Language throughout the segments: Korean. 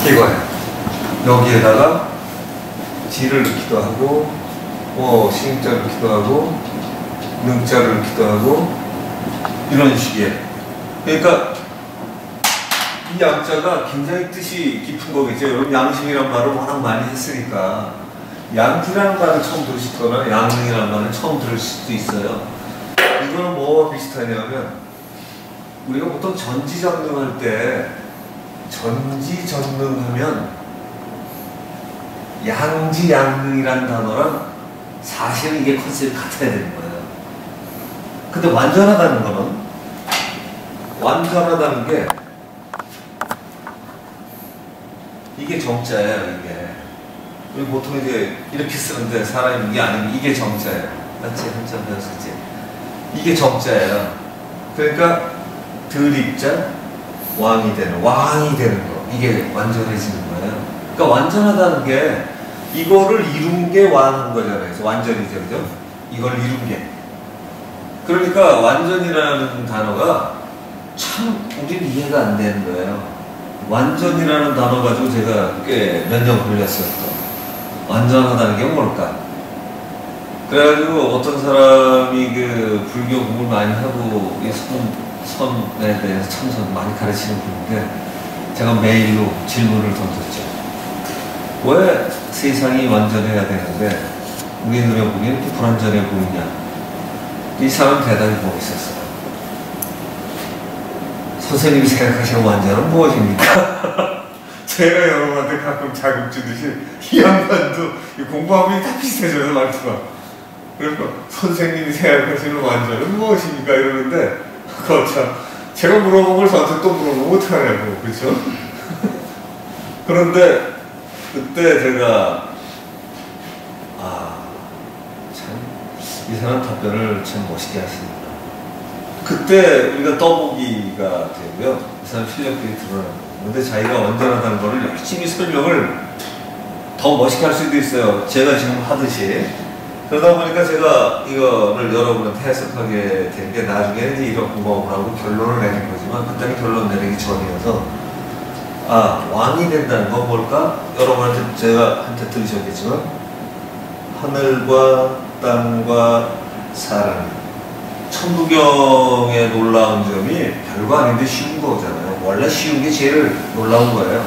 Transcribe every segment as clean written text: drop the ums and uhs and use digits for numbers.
이거예요. 여기에다가 지를 넣기도 하고, 시임자를 넣기도 하고, 능자를 넣기도 하고, 이런 식이에요. 그러니까 이 양자가 굉장히 뜻이 깊은 거겠죠. 여러분 양심이란 말을 워낙 많이 했으니까 양기라는 말을 처음 들으시거나 양능이라는 말을 처음 들을 수도 있어요. 이거는 뭐와 비슷하냐면 우리가 보통 전지전능할 때 전지전능하면 양지양능이라는 단어랑 사실은 이게 컨셉이 같아야 되는 거예요. 근데 완전하다는 거는 완전하다는 게 이게 정자예요. 이게 우리 보통 이제 이렇게 쓰는데 사람이 이게 아니면 이게 정자예요. 맞지? 한참 배웠었지? 이게 정자예요. 그러니까 들입자 왕이 되는 거 이게 완전해지는 거예요. 그러니까 완전하다는 게 이거를 이룬 게 완한 거잖아요. 그래서 완전이죠, 그죠? 이걸 이룬 게. 그러니까 완전이라는 단어가 참 우리는 이해가 안 되는 거예요. 완전이라는 단어 가지고 제가 꽤 몇 년 걸렸어요. 완전하다는 게 뭘까? 그래가지고 어떤 사람이 그 불교 공부를 많이 하고 이 선에 대해서 참 많이 가르치는 분인데 제가 메일로 질문을 던졌죠. 왜 세상이 완전해야 되는데 우리 눈에 보기엔 이렇게 불완전해 보이냐? 이 사람 대답이 멋있었어요. 선생님이 생각하시는 완전은 무엇입니까? 제가 여러분한테 가끔 자극 주듯이 이 양반도 공부하면 다 비슷해져요, 말투가. 그래서 선생님이 생각하시는 완전은 무엇입니까? 이러는데 참 제가 물어본 걸 저한테 또 물어보면 어떡하냐고, 그렇죠? 그런데 그때 제가 참 이 사람 답변을 참 멋있게 하십니다. 그때 우리가 떠보기가 되고요. 이 사람 실력들이 드러나는 거예요. 근데 자기가 완전하다는 거를 열심히 설명을 더 멋있게 할 수도 있어요. 제가 지금 하듯이. 그러다 보니까 제가 이거를 여러분한테 해석하게 된 게 나중에 이런 공부를 하고 결론을 내는 거지만 그때는 결론 내리기 전이어서 왕이 된다는 건 뭘까? 여러분한테 제가 한테 들으셨겠지만 하늘과 땅과 사람 천부경의 놀라운 점이 별거 아닌데 쉬운 거잖아요. 원래 쉬운 게 제일 놀라운 거예요.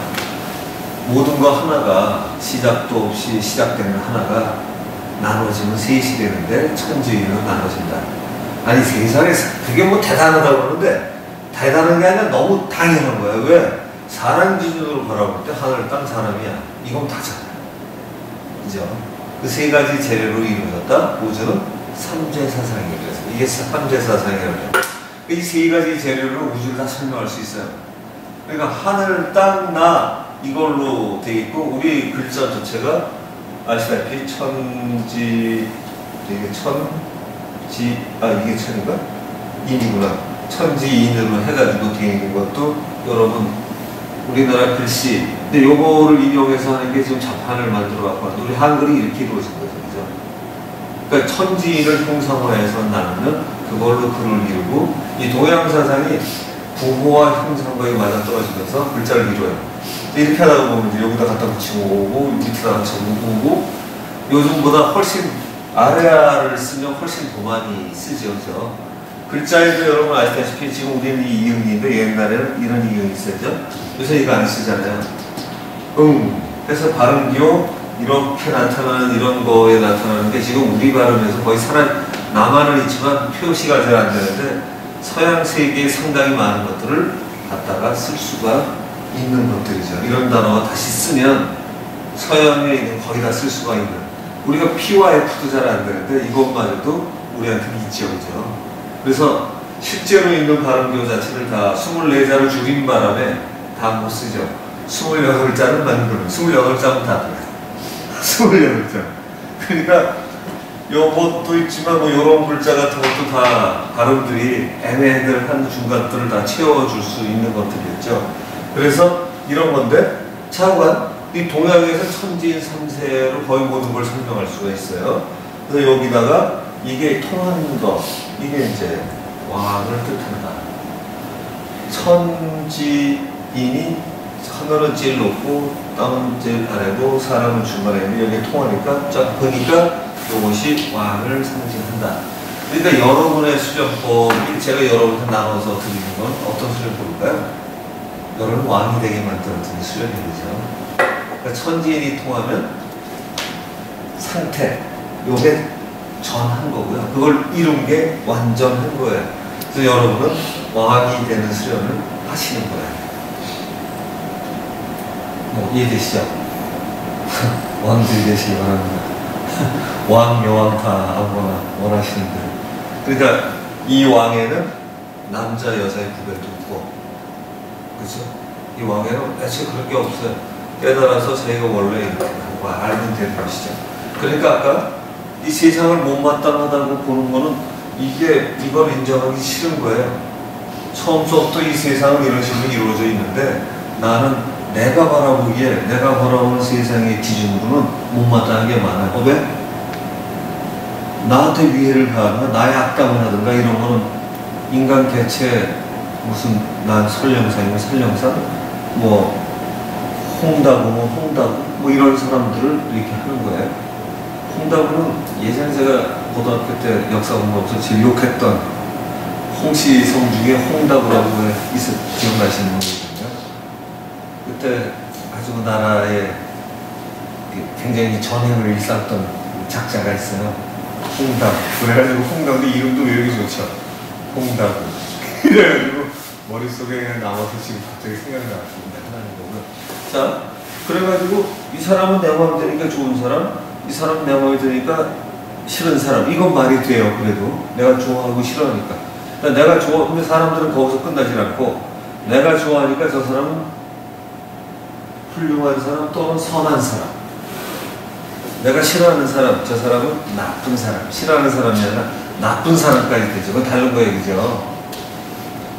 모든 거 하나가 시작도 없이 시작되는 하나가 나눠지면 셋이 되는데 천지인은 나눠진다. 아니 세상에 그게 뭐 대단하다고 그러는데 대단한 게 아니라 너무 당연한 거예요. 왜? 사람 기준으로 바라볼 때 하늘, 땅, 사람이야. 이건 다잖아요. 그죠? 그 세 가지 재료로 이루어졌다. 우주는 삼재사상이라고 해서 이게 삼재사상이라고 해요. 이 세 가지 재료로 우주를 다 설명할 수 있어요. 그러니까 하늘, 땅, 나 이걸로 돼 있고 우리 글자 자체가 아시다시피 천지 이게 이게 천인가? 인이구나. 천지인으로 해가지고 되어 있는 것도 여러분 우리나라 글씨. 근데 요거를 인용해서 하는 게 지금 자판을 만들어 갖고 왔는데 우리 한글이 이렇게 이루어진 거죠. 그죠? 그러니까 천지인을 형상화해서 나누면 그걸로 글을 이루고 이 동양사상이 부호와 형상과의 맞아떨어지면서 글자를 이루어요. 이렇게 하다 보면 이제 여기다 갖다 붙이고 오고 밑에다 붙이고 오고 요즘보다 훨씬 아래아를 쓰면 훨씬 더 많이 쓰죠. 그죠? 글자에도 여러분 아시다시피 지금 우리는 이 이응인데 옛날에는 이런 이응이 있었죠. 요새 이거 안 쓰잖아요. 해서 발음기호 이렇게 나타나는 이런 거에 나타나는 게 지금 우리 발음에서 거의 나만은 있지만 표시가 잘 안 되는데 서양 세계에 상당히 많은 것들을 갖다가 쓸 수가 있는 것들이죠. 이런 단어가 다시 쓰면 서양에 있는 거의 다 쓸 수가 있는 우리가 P와 F도 잘 안 되는데 이것마저도 우리한테는 있죠. 그죠? 그래서 실제로 있는 발음기호 자체를 다 24자를 줄인 바람에 다 못 쓰죠. 28자는 만들면 28자는 다 돼요. 28자. 그러니까 요것도 있지만 뭐 요런 글자 같은 것도 다 발음들이 애매한 중간들을 다 채워줄 수 있는 것들이었죠. 그래서 이런 건데 차관 이 동양에서 천지인 3세로 거의 모든 걸 설명할 수가 있어요. 그래서 여기다가 이게 통하는 거 이게 이제 왕을 뜻한다. 천지인이 하늘은 제일 높고 땅은 제일 아래고 사람은 중간에 있는데 여기 통하니까 쫙 보니까 이것이 왕을 상징한다. 그러니까 여러분의 수련법이 제가 여러분한테 나눠서 드리는 건 어떤 수련법일까요? 여러분 왕이 되게 만들어주는 수련법이죠. 그러니까 천지인이 통하면 상태, 요게 전한 거고요. 그걸 이룬 게 완전한 거예요. 그래서 여러분은 왕이 되는 수련을 하시는 거예요. 뭐 이해되시죠? 왕들이 되시기 바랍니다. 왕, 여왕 다 아무거나 원하시는 대로. 그러니까 이 왕에는 남자, 여자의 구별도 없고, 그렇죠? 이 왕에는 애초에 그런 게 없어요. 깨달아서 자기가 원래 이렇게 하고 알면 되는 것이죠. 그러니까 아까 이 세상을 못마땅하다고 보는 거는 이걸 인정하기 싫은 거예요. 처음부터 이 세상은 이런 식으로 이루어져 있는데 나는 내가 바라보기에 내가 바라보는 세상의 기준으로는 못마땅한 게 많아요. 왜? 나한테 위해를 가하거나 나의 악담을 하든가 이런 거는 인간 개체 무슨 난 설령산이면 설령산 뭐 홍다구면 홍다구 뭐 이런 사람들을 이렇게 하는 거예요. 홍다구는 예전에 제가 고등학교 때 역사 공부하면서 제일 욕했던 홍씨성 중에 홍다구라고 기억나시는 분이거든요. 그때 아주 나라에 굉장히 전횡을 일삼던 작자가 있어요. 홍다구. 그래가지고 홍다구 이름도 왜 이렇게 좋죠? 홍다구. 그래가지고 머릿속에 그냥 남아서 지금 갑자기 생각이 났습니다. 하나님 보면. 자, 그래가지고 이 사람은 내 마음에 드니까 좋은 사람, 이 사람은 내 마음에 드니까 싫은 사람. 이건 말이 돼요. 그래도 내가 좋아하고 싫어하니까. 그러니까 내가 근데 사람들은 거기서 끝나지 않고 내가 좋아하니까 저 사람은 훌륭한 사람 또는 선한 사람. 내가 싫어하는 사람, 저 사람은 나쁜 사람. 싫어하는 사람이 아니라 나쁜 사람까지 되죠. 그건 다른 거예요. 그죠?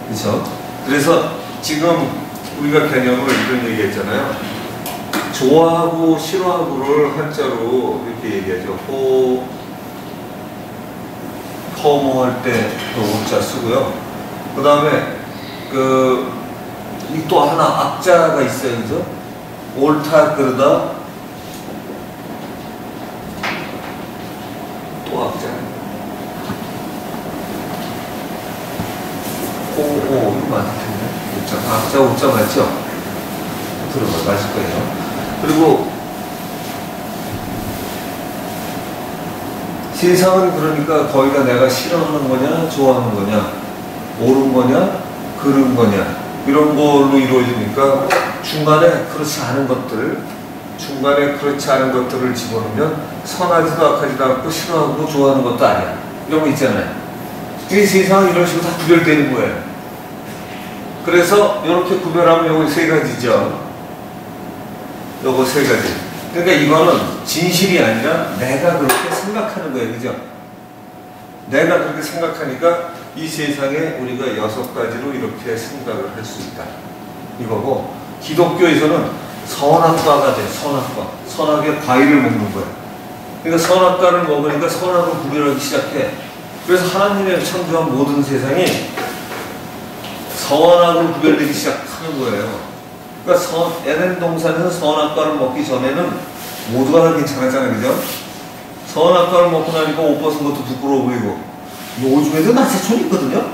그렇죠? 그래서 지금 우리가 개념을 이런 얘기 했잖아요. 좋아하고 싫어하고를 한자로 이렇게 얘기하죠. 허무할 때 또 오자 쓰고요. 그 다음에 또 하나 악자가 있어요. 그죠? 옳다 그러다 또 악자. 이거 맞을 텐데. 악자 오자 맞죠? 들어봐 맞을 거예요. 그리고 세상은 그러니까 거의 다 내가 싫어하는 거냐 좋아하는 거냐 옳은 거냐 그른 거냐 이런 걸로 이루어지니까 중간에 그렇지 않은 것들을 집어넣으면 선하지도 악하지도 않고 싫어하고 좋아하는 것도 아니야. 이런 거 있잖아요. 이 세상은 이런 식으로 다 구별되는 거예요. 그래서 이렇게 구별하면 요거 세 가지죠. 요거 세 가지. 그러니까 이거는 진실이 아니라 내가 그렇게 생각하는 거예요. 그죠? 내가 그렇게 생각하니까 이 세상에 우리가 6가지로 이렇게 생각을 할 수 있다. 이거고 기독교에서는 선악과가 돼. 선악과. 선악의 과일을 먹는 거예요. 그러니까 선악과를 먹으니까 선악을 구별하기 시작해. 그래서 하나님의 창조한 모든 세상이 선악을 구별되기 시작하는 거예요. 그러니까 에덴 동산에서 선악과를 먹기 전에는 모두가 다 괜찮았잖아요. 그죠? 선악과를 먹고 나니까 옷 벗은 것도 부끄러워 보이고 요즘에도 나세촌이 있거든요?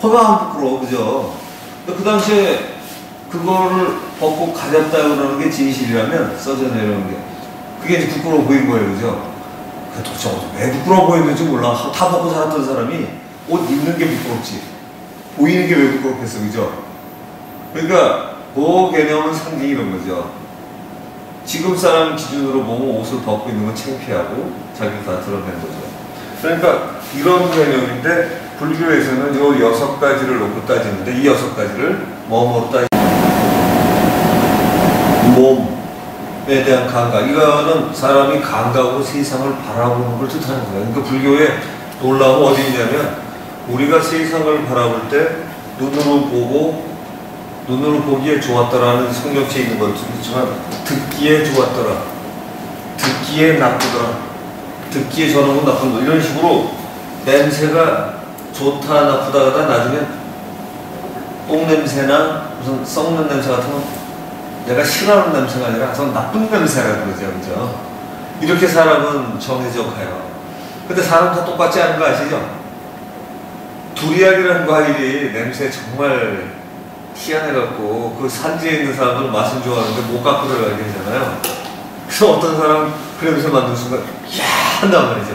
허가 안 부끄러워. 그죠? 그 당시에 그거를 벗고 가졌다 그러는 게 진실이라면 써져 내려오는 게 그게 이제 부끄러워 보인 거예요. 그죠? 그 도대체 왜 부끄러워 보였는지 몰라. 다 벗고 살았던 사람이 옷 입는 게 부끄럽지 보이는 게 왜 부끄럽겠어. 그죠? 그러니까 그 개념은 상징이 이런 거죠. 지금 사람 기준으로 보면 옷을 벗고 있는 건 창피하고 자기가 다 드러낸 거죠. 그러니까 이런 개념인데 불교에서는 요 6가지를 놓고 따지는데 이 6가지를 뭐뭐로 몸에 대한 감각. 이거는 사람이 감각으로 세상을 바라보는 걸 뜻하는 거예요. 그러니까 불교의 놀라움은 어디 있냐면 우리가 세상을 바라볼 때 눈으로 보기에 좋았더라는 성경책에 있는 것도 있지만 듣기에 좋았더라, 듣기에 나쁘더라, 듣기에 저런 건 나쁜 거 이런 식으로 냄새가 좋다 나쁘다 하다 나중에 똥냄새나 무슨 썩는 냄새 같은 건 내가 싫어하는 냄새가 아니라 전 나쁜 냄새라고 그러죠. 그죠? 이렇게 사람은 정해져 가요. 근데 사람 다 똑같지 않은 거 아시죠? 두리안이라는 과일이 냄새 정말 희한해갖고 그 산지에 있는 사람들은 맛은 좋아하는데 못 갖고 들어가게 되잖아요. 그래서 어떤 사람 그 냄새 맡는 순간 이야 한단 말이죠.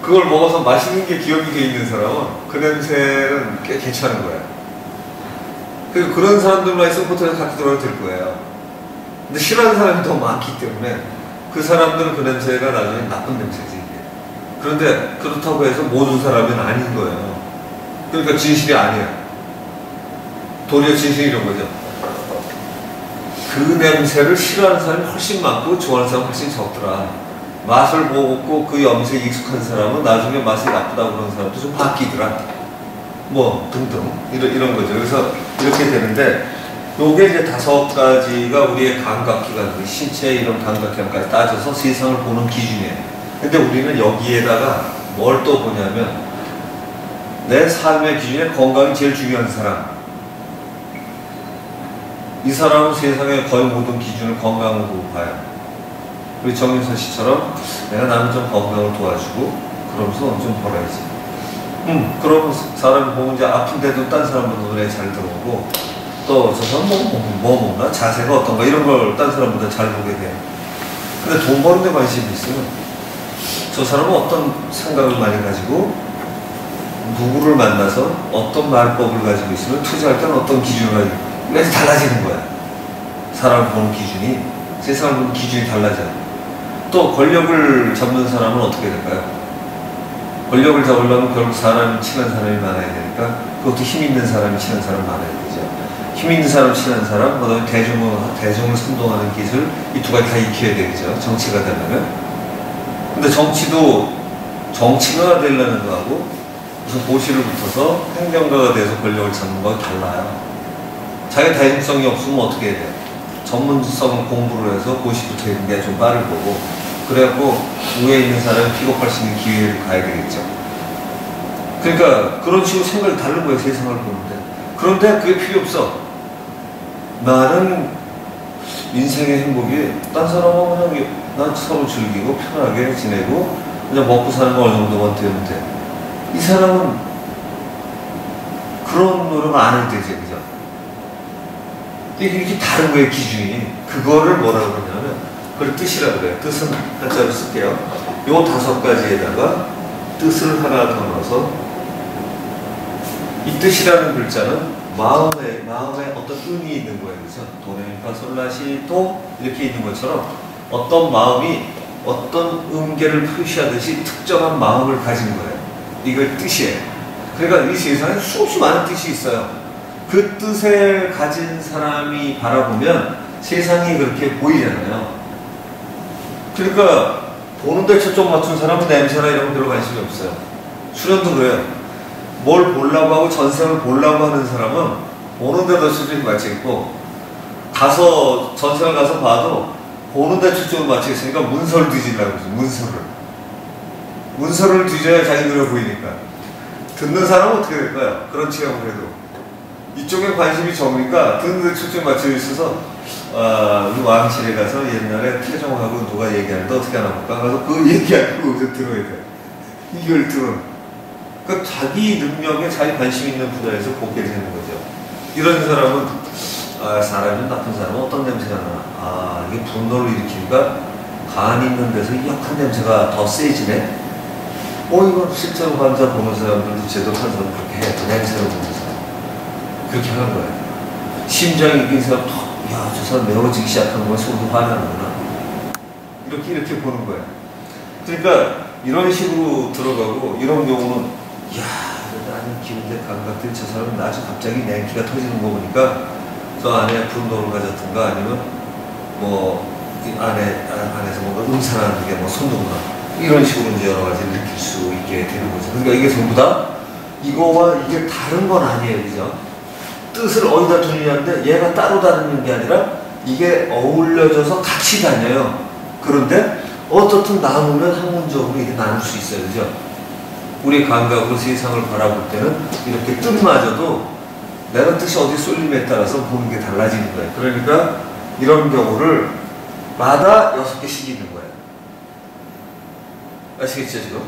그걸 먹어서 맛있는 게 기억이 돼 있는 사람은 그 냄새는 꽤 괜찮은 거예요. 그리고 그런 사람들만 있으면 호텔에 갖고 들어가도 될 거예요. 근데 싫어하는 사람이 더 많기 때문에 그 사람들은 그 냄새가 나중에 나쁜 냄새지. 그런데 그렇다고 해서 모든 사람은 아닌 거예요. 그러니까 진실이 아니야. 도리어 진실이 이런 거죠. 그 냄새를 싫어하는 사람이 훨씬 많고 좋아하는 사람이 훨씬 적더라. 맛을 먹고 그 염색에 익숙한 사람은 나중에 맛이 나쁘다고 그러는 사람도 좀 바뀌더라. 뭐 등등 이런 거죠. 그래서 이렇게 되는데 요게 이제 5가지가 우리의 감각기관, 신체 이런 감각기관까지 따져서 세상을 보는 기준이에요. 근데 우리는 여기에다가 뭘 또 보냐면 내 삶의 기준에 건강이 제일 중요한 사람, 이 사람은 세상의 거의 모든 기준을 건강으로 봐요. 우리 정윤선 씨처럼 내가 나는 좀 건강을 도와주고 그러면서 좀 벌어야지. 그러면 사람을 보면 이제 아픈데도 딴 사람보다 눈에 잘 들어오고 또 저 사람 뭐 먹나? 자세가 어떤가? 이런 걸 딴 사람보다 잘 보게 돼요. 근데 돈 버는 데 관심이 있으면 저 사람은 어떤 생각을 많이 가지고 누구를 만나서 어떤 말법을 가지고 있으면 투자할 때는 어떤 기준을 가지고 이게 달라지는 거야. 사람을 보는 기준이, 세상을 보는 기준이 달라져요. 또 권력을 잡는 사람은 어떻게 될까요? 권력을 잡으려면 결국 사람이 친한 사람이 많아야 되니까 그것도 힘 있는 사람이 친한 사람 많아야 되죠. 힘 있는 사람, 친한 사람, 그다음에 대중을 선동하는 기술, 이 두 가지 다 익혀야 되겠죠. 정치가 되려면. 근데 정치가 되려는 거하고 무슨 고시를 붙어서 행정가가 돼서 권력을 잡는 거하고 달라요. 자기 대중성이 없으면 어떻게 해야 돼요? 전문성을 공부를 해서 고시 붙어 있는 게 좀 빠를 거고, 그래갖고 위에 있는 사람이 픽업할 수 있는 기회를 가야 되겠죠. 그러니까 그런 식으로 생각이 다른 거예요. 세상을 보는데. 그런데 그게 필요 없어. 나는 인생의 행복이 딴 사람하고 그냥 난 서로 즐기고 편하게 지내고 그냥 먹고 사는 거 어느 정도만 되면 돼. 이 사람은 그런 노력 안 해도 되지, 그죠? 이게 다른 거예요, 기준이. 그거를 뭐라고 그러냐면 그걸 뜻이라고 그래요. 뜻은 한자로 쓸게요. 요 5가지에다가 뜻을 하나 더 넣어서 이 뜻이라는 글자는 마음에 어떤 의미 있는 거예요. 그래서 도레미파솔라시도 이렇게 있는 것처럼 어떤 마음이 어떤 음계를 표시하듯이 특정한 마음을 가진 거예요. 이걸 뜻이에요. 그러니까 이 세상에 수없이 많은 뜻이 있어요. 그 뜻을 가진 사람이 바라보면 세상이 그렇게 보이잖아요. 그러니까 보는데 초점 맞춘 사람은 냄새나 이런 거 별로 관심이 없어요. 수련도 그래요. 뭘 보려고 하고 전생을 보려고 하는 사람은 보는데도 초점이 맞춰있고 가서 전생을 가서 봐도 보는데 초점을 맞춰있으니까 문서를 뒤지려고 그러죠. 문서를 뒤져야 자기 눈에 보이니까. 듣는 사람은 어떻게 될까요? 그런 체험을 해도 이쪽에 관심이 적으니까 듣는 데 초점이 맞춰있어서 우리 왕실에 가서 옛날에 태종하고 누가 얘기하는데 어떻게 하나 볼까? 가서 그 얘기하고 들어야 돼. 이걸 들어. 그러니까 자기 능력에 자기 관심 있는 분야에서 보게 되는 거죠. 이런 사람은 사람이 나쁜 사람은 어떤 냄새가 나? 이게 분노를 일으키니까 간 있는 데서 역한 냄새가 더 세지네. 이건 실제로 환자 보는 사람들도 제대로 한 사람 그렇게 해. 냄새를 보는 사람 그렇게 하는 거예요. 심장이 이긴 사람 저 사람 매워지기 시작하는 거야. 속도 화나는구나. 이렇게 보는 거예요. 그러니까 이런 식으로 들어가고 이런 경우는 나는 기운대 감각들 저 사람은 아주 갑자기 냉기가 터지는 거 보니까 저 안에 분노를 가졌던가 아니면 뭐 안에서 뭔가 음산하는 게 뭐 손동나 이런 식으로 이제 여러 가지를 느낄 수 있게 되는 거죠. 그러니까 이게 전부 다 이거와 이게 다른 건 아니에요, 그죠? 뜻을 어디다 두느냐인데 얘가 따로 다니는 게 아니라 이게 어울려져서 같이 다녀요. 그런데 어떻든 나누면 학문적으로 이게 나눌 수 있어요, 그죠? 우리 감각으로 세상을 바라볼 때는 이렇게 뜻마저도 내가 뜻이 어디 쏠림에 따라서 보는 게 달라지는 거예요. 그러니까 이런 경우를 마다 6개씩 있는 거예요. 아시겠죠, 지금?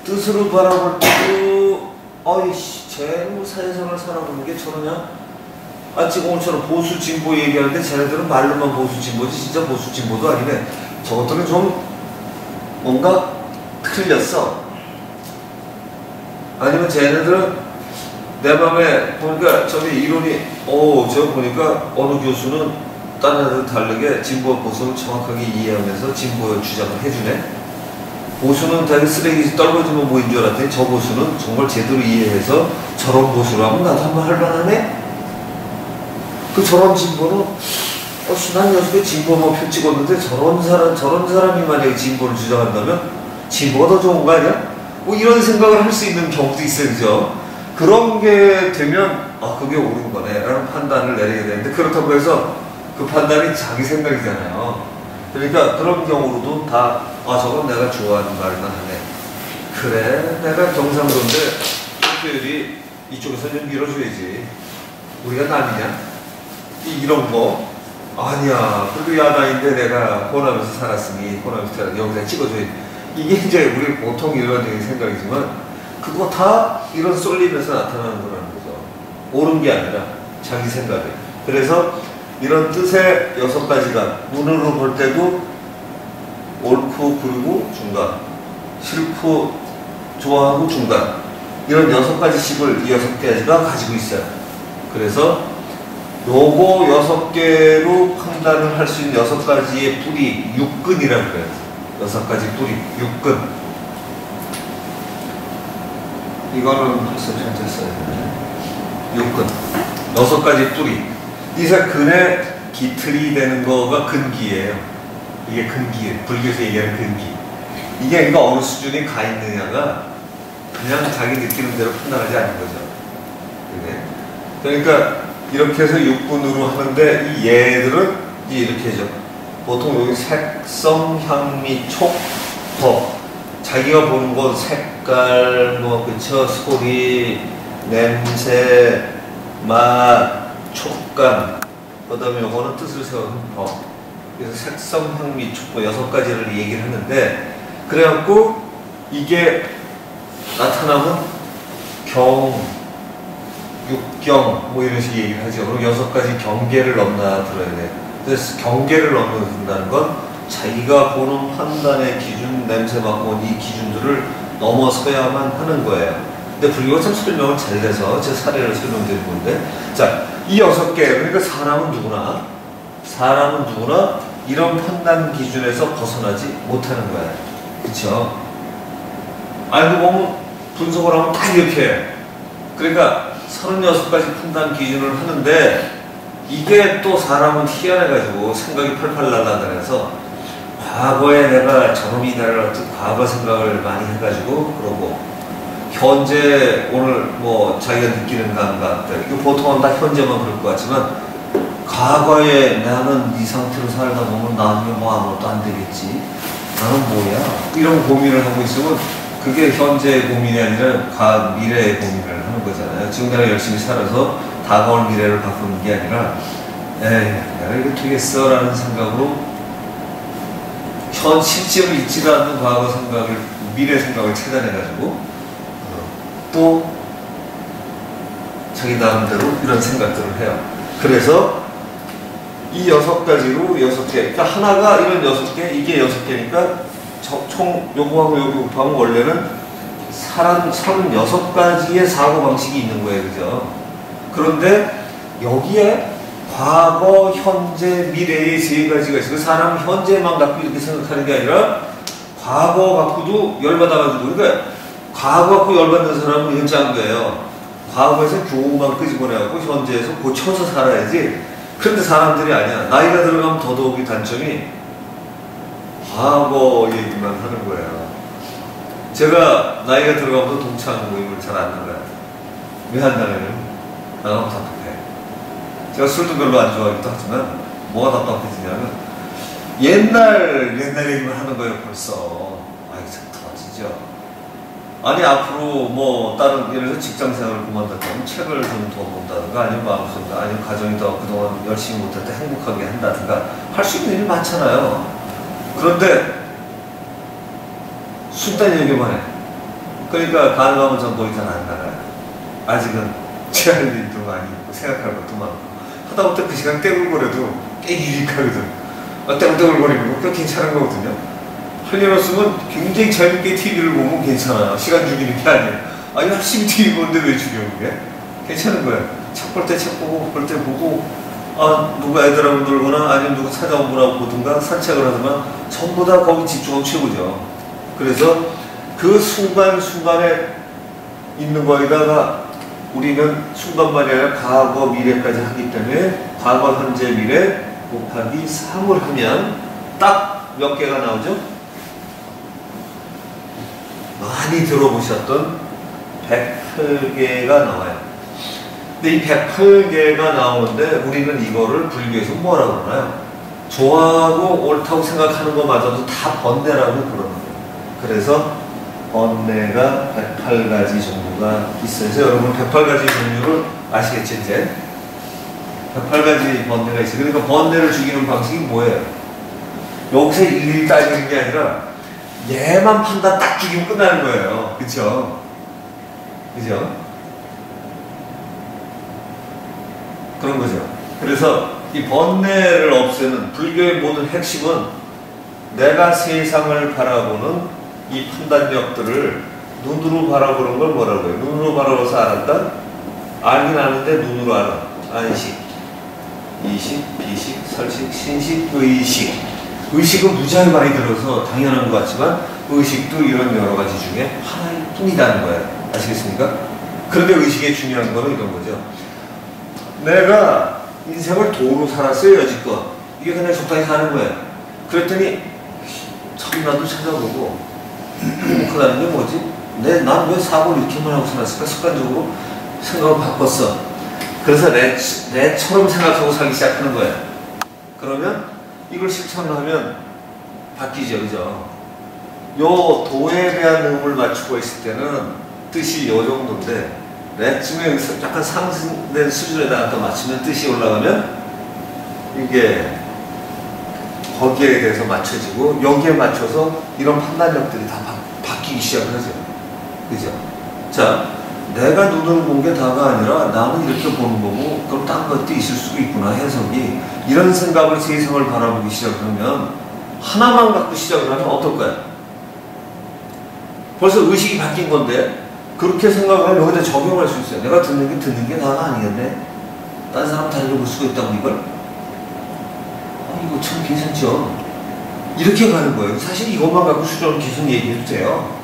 뜻으로 바라볼 때도, 어이씨, 쟤는 사회생활 살아보는 게 저러냐? 아, 지금 오늘처럼 보수 진보 얘기하는데 쟤네들은 말로만 보수 진보지 진짜 보수 진보도 아니네. 저것들은 좀 뭔가 틀렸어. 아니면 쟤네들은 내 맘에 보니까 저기 이론이, 저 보니까 어느 교수는 다른 애들 다르게 진보와 보수를 정확하게 이해하면서 진보의 주장을 해주네. 보수는 자기 쓰레기 떨궈주면 뭐인 줄 알았더니 저 보수는 정말 제대로 이해해서 저런 보수를 하면 나도 한번 할만하네? 그 저런 진보는 난 요즘에 진보만 표 찍었는데 저런 사람이 만약에 진보를 주장한다면 진보가 더 좋은 거 아니야? 뭐 이런 생각을 할 수 있는 경우도 있어요. 그죠? 그런 게 되면 그게 옳은 거네 라는 판단을 내리게 되는데, 그렇다고 해서 그 판단이 자기 생각이잖아요. 그러니까 그런 경우로도 다 저건 내가 좋아하는 말만 하네. 그래, 내가 경상도인데 표현이 이쪽에서 좀 밀어줘야지. 우리가 남이냐? 이런 거 아니야. 그래도 야나인데 내가 호남에서 살았으니 호남에서 여기다 찍어줘야지. 이게 이제 우리 보통 일반적인 생각이지만 그거 다 이런 쏠림에서 나타나는 거라는 거죠. 옳은 게 아니라 자기 생각에. 그래서 이런 뜻의 6가지가 눈으로 볼 때도 옳고 그르고 중간, 싫고 좋아하고 중간, 이런 6가지씩을 이 6가지가 가지고 있어요. 그래서 요거 6개로 판단을 할 수 있는 6가지의 뿌리, 육근이라고 그래요. 6가지 뿌리, 육근. 이거는 벌써 전체 써야 되네. 육근. 6가지 뿌리. 이세 근의 기틀이 되는 거가 근기예요. 이게 근기예요. 불교에서 얘기하는 근기. 이게 그러니까 어느 수준에 가 있느냐가 그냥 자기 느끼는 대로 판단하지 않는 거죠. 그러니까 이렇게 해서 육군으로 하는데 이 얘들은 이렇게 하죠. 보통 여기 색성, 향미, 촉, 법. 자기가 보는 거 색깔, 그쵸, 소리, 냄새, 맛, 촉감. 그 다음에 요거는 뜻을 세우는 법. 그래서 색성, 향미, 촉, 6가지를 얘기를 하는데, 그래갖고 이게 나타나면 경, 육경 이런 식의 얘기를 하죠. 그럼 6가지 경계를 넘나들어야 돼. 그래서 경계를 넘는다는 건 자기가 보는 판단의 기준, 냄새 맡고 이 기준들을 넘어서야만 하는 거예요. 근데 불교가 참 설명을 잘 돼서 제 사례를 설명드릴 건데, 자, 이 6개, 그러니까 사람은 누구나 이런 판단 기준에서 벗어나지 못하는 거예요. 그쵸? 알고 보면 분석을 하면 다 이렇게 해요. 그러니까 36가지 판단 기준을 하는데, 이게 또 사람은 희한해가지고 생각이 팔팔 날라다녀서 과거에 내가 저놈이다를 과거 생각을 많이 해가지고 그러고, 현재 오늘 자기가 느끼는 감각들, 이거 보통은 다 현재만 그럴 것 같지만 과거에 나는 이 상태로 살다 보면 나는 아무것도 안 되겠지, 나는 뭐야, 이런 고민을 하고 있으면 그게 현재의 고민이 아니라 미래의 고민을 하는 거잖아요. 지금 내가 열심히 살아서 다가올 미래를 바꾸는 게 아니라 내가 이거 되겠어 라는 생각으로 실제로 있지도 않는 과거 생각을, 미래 생각을 찾아내가지고 또 자기 나름대로 이런 생각들을 해요. 그래서 이 6가지로 6개, 그러니까 하나가 이런 6개, 이게 6개니까 총 요거하고 요거 곱하면 원래는 36가지의 사고방식이 있는 거예요. 그죠? 그런데 여기에 과거, 현재, 미래의 3가지가 있어요. 사람은 현재만 갖고 이렇게 생각하는 게 아니라 과거 갖고도 열받아가지고, 그러니까 과거 갖고 열받는 사람은 현재한 거예요. 과거에서 교훈만 끄집어내고 현재에서 고쳐서 살아야지. 그런데 사람들이 아니야. 나이가 들어가면 더더욱이 단점이 과거 얘기만 하는 거예요. 제가 나이가 들어가면서 동창 모임을 잘 안 나가요. 왜 안 나가냐면 나가면 답답해. 제가 술도 별로 안 좋아하기도 하지만 뭐가 답답해지냐면 옛날 얘기만 하는 거예요. 벌써 이게 참 터지죠. 아니 앞으로 뭐 다른 예를 들어서 직장생활을 그만뒀다면 책을 좀 더 본다든가 아니면 마음속인가 아니면 가정이 더 그동안 열심히 못할 때 행복하게 한다든가 할 수 있는 일이 많잖아요. 그런데 순탄 얘기만 해. 그러니까 가능하면 전 더 이상 안 나가요. 아직은 취할 일도 많이 있고 생각할 것도 많고 하다못해 그 시간 떼굴거려도 꽤 유익하거든. 떼굴떼굴거리는 거 꽤 괜찮은 거거든요. 할 일 없으면 굉장히 재밌게 TV를 보면 괜찮아요. 시간 죽이는 게 아니에요. 아니 열심히 TV 보는데 왜 죽여 그게? 괜찮은 거예요. 책 볼 때 책 보고 볼 때 보고 누가 애들하고 놀거나 아니면 누가 찾아오거나 보든가 산책을 하든가 전부 다 거기 집중하면 최고죠. 그래서 그 순간순간에 있는 거에다가 우리는 순간만이 아니라 과거 미래까지 하기 때문에 과거 현재 미래 곱하기 3을 하면 딱 몇 개가 나오죠? 많이 들어보셨던 108개가 나와요. 근데 이 108개가 나오는데 우리는 이거를 불교에서 뭐라고 그러나요? 좋아하고 옳다고 생각하는 것마저도 다 번뇌라고 그러는 거예요. 그래서 번뇌가 108가지 정도가 있어서 여러분 108가지 종류를 아시겠죠 이제? 108가지 번뇌가 있어요. 그러니까 번뇌를 죽이는 방식이 뭐예요? 여기서 일일이 따지는 게 아니라 얘만 판단 딱 죽이면 끝나는 거예요. 그쵸? 그죠? 그런 거죠. 그래서 이 번뇌를 없애는 불교의 모든 핵심은 내가 세상을 바라보는 이 판단력들을 눈으로 바라보는 걸 뭐라고 해요? 눈으로 바라봐서 알았다? 알긴 아는데 눈으로 알아. 안식, 이식, 비식, 설식, 신식, 의식. 의식은 무지하게 많이 들어서 당연한 것 같지만 의식도 이런 여러 가지 중에 하나일 뿐이라는 거예요. 아시겠습니까? 그런데 의식의 중요한 거는 이런 거죠. 내가 인생을 도로 살았어요, 여지껏. 이게 그냥 적당히 사는 거예요. 그랬더니 참나도 찾아보고 행복하다는 게 뭐지? 난 왜 사고를 이렇게만 하고 살았을까? 습관적으로 생각을 바꿨어. 그래서 내처럼 생각하고 살기 시작하는 거예요. 그러면 이걸 실천을 하면 바뀌죠, 그죠? 요 도에 대한 의무를 맞추고 있을 때는 뜻이 요 정도인데 내쯤에 약간 상승된 수준에다가 또 맞추면 뜻이 올라가면 이게 거기에 대해서 맞춰지고 여기에 맞춰서 이런 판단력들이 다 바뀌기 시작을 하죠. 그죠? 자, 내가 눈을 본 게 다가 아니라 나는 이렇게 보는 거고 그럼 딴 것도 있을 수도 있구나 해석이 이런 생각을 세상을 바라보기 시작하면 하나만 갖고 시작을 하면 어떨까요? 벌써 의식이 바뀐 건데 그렇게 생각을 하면 여기다 적용할 수 있어요. 내가 듣는 게 다가 아니겠네. 다른 사람 다르게 볼 수가 있다고 이걸? 이거 참 괜찮죠? 이렇게 가는 거예요. 사실 이것만 갖고 수련을 계속 얘기해도 돼요.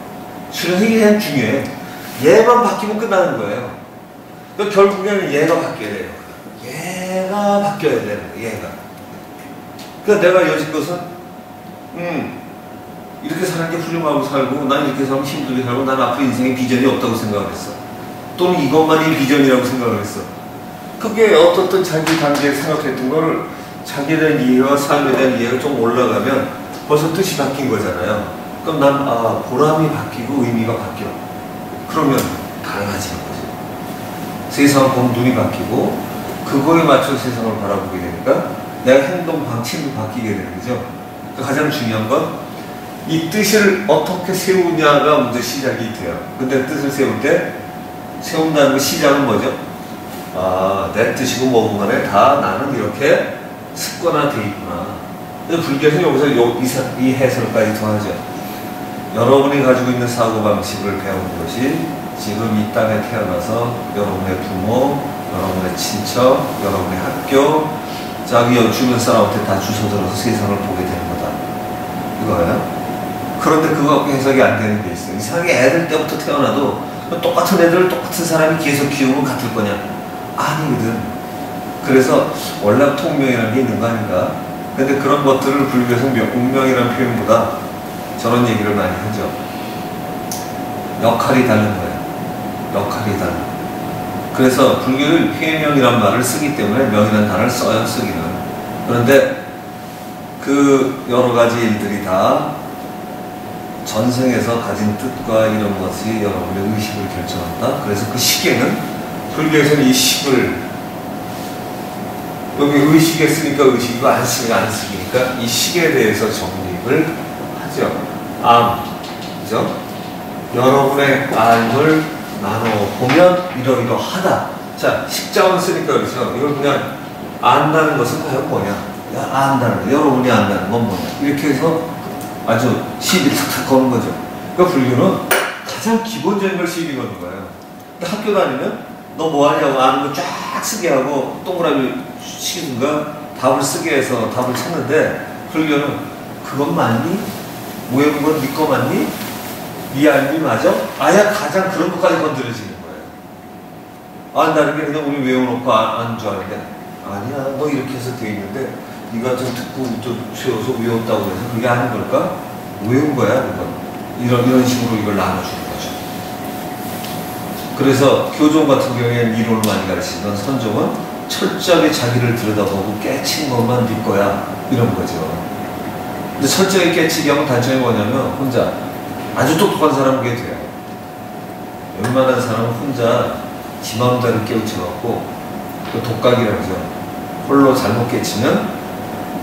수련이 그냥 중요해. 얘만 바뀌면 끝나는 거예요. 그러니까 결국에는 얘가 바뀌어야 돼요. 얘가 바뀌어야 되는 거예요. 얘가. 그러니까 내가 여지껏은 이렇게 사는 게 훌륭하고 살고 난 이렇게 살면 힘들게 살고 난 앞으로 인생에 비전이 없다고 생각을 했어. 또는 이것만이 비전이라고 생각을 했어. 그게 어떻든 자기 단계에 생각했던 거를 자기에 대한 이해와 삶에 대한 이해가 좀 올라가면 벌써 뜻이 바뀐 거잖아요. 그럼 난 보람이 바뀌고 의미가 바뀌어. 그러면 달라지는 거죠. 세상을 보는 눈이 바뀌고 그거에 맞춰 세상을 바라보게 되니까 내가 행동 방침도 바뀌게 되는 거죠. 가장 중요한 건 이 뜻을 어떻게 세우냐가 먼저 시작이 돼요. 근데 뜻을 세울 때 세운다는 거 시작은 뭐죠? 내 뜻이고 뭐고 간에 다 나는 이렇게 습관화되어 있구나. 근데 불교에서 여기서 이 해설까지 더하죠. 여러분이 가지고 있는 사고방식을 배우는 것이 지금 이 땅에 태어나서 여러분의 부모, 여러분의 친척, 여러분의 학교, 자기 주변 사람한테 다 주워들어서 세상을 보게 되는 거다. 이거예요. 그런데 그거 해석이 안 되는 게 있어요. 이상하게 애들 때부터 태어나도 똑같은 애들을 똑같은 사람이 계속 키우면 같을 거냐? 아니거든. 그래서 원래부터 운명이라는 게 있는 거 아닌가? 근데 그런 것들을 불교에서 운명이라는 표현보다 저런 얘기를 많이 하죠. 역할이 다른 거예요. 역할이 다른. 그래서 불교는 회명이란 말을 쓰기 때문에 명이라는 단어를 써요, 쓰기는. 그런데 그 여러 가지 일들이 다 전생에서 가진 뜻과 이런 것이 여러분의 의식을 결정한다. 그래서 그 시계는 불교에서는 이 식을 여기 의식에 쓰니까 의식이고 안 쓰니까 안 쓰니까 이 식에 대해서 정립을 하죠. 암, 그죠? 여러분의 암을 나눠보면 이러이러하다. 자, 식자원 쓰니까 그렇죠. 이걸 그냥 안다는 것은 과연 뭐냐? 야, 안다는 거, 여러분이 안다는 건 뭐냐? 이렇게 해서 아주 시비를 탁탁 거는 거죠. 그러니까 불교는 가장 기본적인 걸 시비 거는 거예요. 근데 학교 다니면 너 뭐 하냐고 아는 거 쫙 쓰게 하고 동그라미 치든가 답을 쓰게 해서 답을 찾는데 불교는 그건 맞니? 모여본 건 네 거 맞니? 네 알미 맞아? 아야 가장 그런 것까지 건드려지는 거예요. 안다는 게 그냥 우리 외워놓고 안 줄 아는데 아니야 너 이렇게 해서 돼 있는데 네가 좀 듣고 좀 채워서 외웠다고 해서 그게 아닌 걸까? 외운 거야 그건. 이런 식으로 이걸 나눠주는 거죠. 그래서 교종 같은 경우에는 이론을 많이 가르치던 선종은 철저하게 자기를 들여다보고 깨친 것만 네 거야 이런 거죠. 근데 철저하게 깨치기 하면 단점이 뭐냐면 혼자 아주 똑똑한 사람은 그게 돼요. 웬만한 사람은 혼자 지 마음대로 깨우쳐갖고 그 독각이라고 하죠. 홀로 잘못 깨치면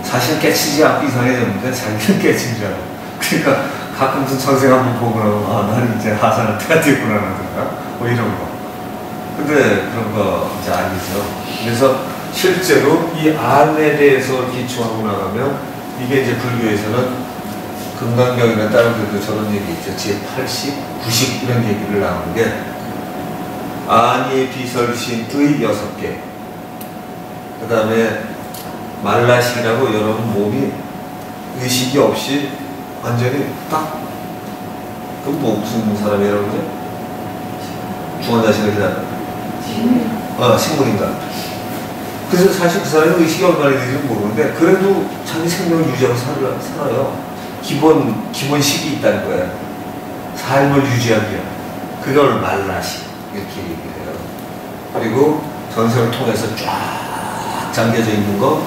사실 깨치지 않고 이상해졌는데 자기는 깨친 줄 알아. 그러니까 가끔 무슨 전생 한번 보고 나면 아 나는 이제 하산할 때가 됐구나 라든가 뭐 이런 거. 근데 그런 거 이제 아니죠. 그래서 실제로 이 암에 대해서 기초하고 나가면 이게 이제 불교에서는 금강경이나 다른 데도 저런 얘기 있죠. 제80, 90 이런 얘기를 나오는 게 안이 비설신의 6개 그 다음에 말라식이라고 여러분 몸이 의식이 없이 완전히 딱 그럼 뭐 무슨 사람이라고 그러죠? 중환자실에 기다려 식물인가 그래서 사실 그 사람이 의식이 얼마나 되는지 모르는데 그래도 자기 생명을 유지하고 살아요. 기본식이 있다는 거예요. 삶을 유지하기 위한 그걸 말라식 이렇게 얘기해요. 그리고 전생을 통해서 쫙 잠겨져 있는 거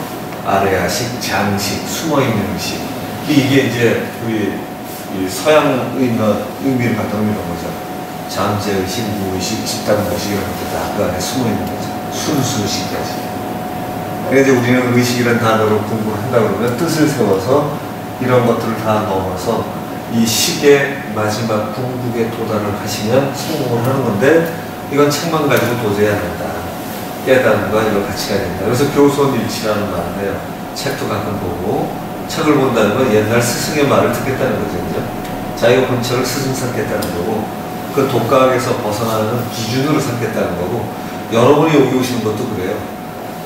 아레아식, 장식, 숨어있는 의식 이게 이제 우리 서양 의미를 갖다 놓는 거죠. 잠재의식, 무의식, 집단의식 이런 것들 다 그 안에 숨어있는 거죠. 순수의식까지. 그래서 우리는 의식이라는 단어로 공부를 한다 그러면 뜻을 세워서 이런 것들을 다 넘어서 이 식의 마지막 궁극에 도달을 하시면 성공을 하는 건데 이건 책만 가지고 도저히 안 된다. 깨달음과 이걸 같이 가야 된다. 그래서 교손일치라는 말을 해요. 책도 가끔 보고 책을 본다는 건 옛날 스승의 말을 듣겠다는 거죠. 그죠? 자기가 본 책을 스승 삼겠다는 거고 그 독각에서 벗어나는 기준으로 삼겠다는 거고 여러분이 여기 오시는 것도 그래요.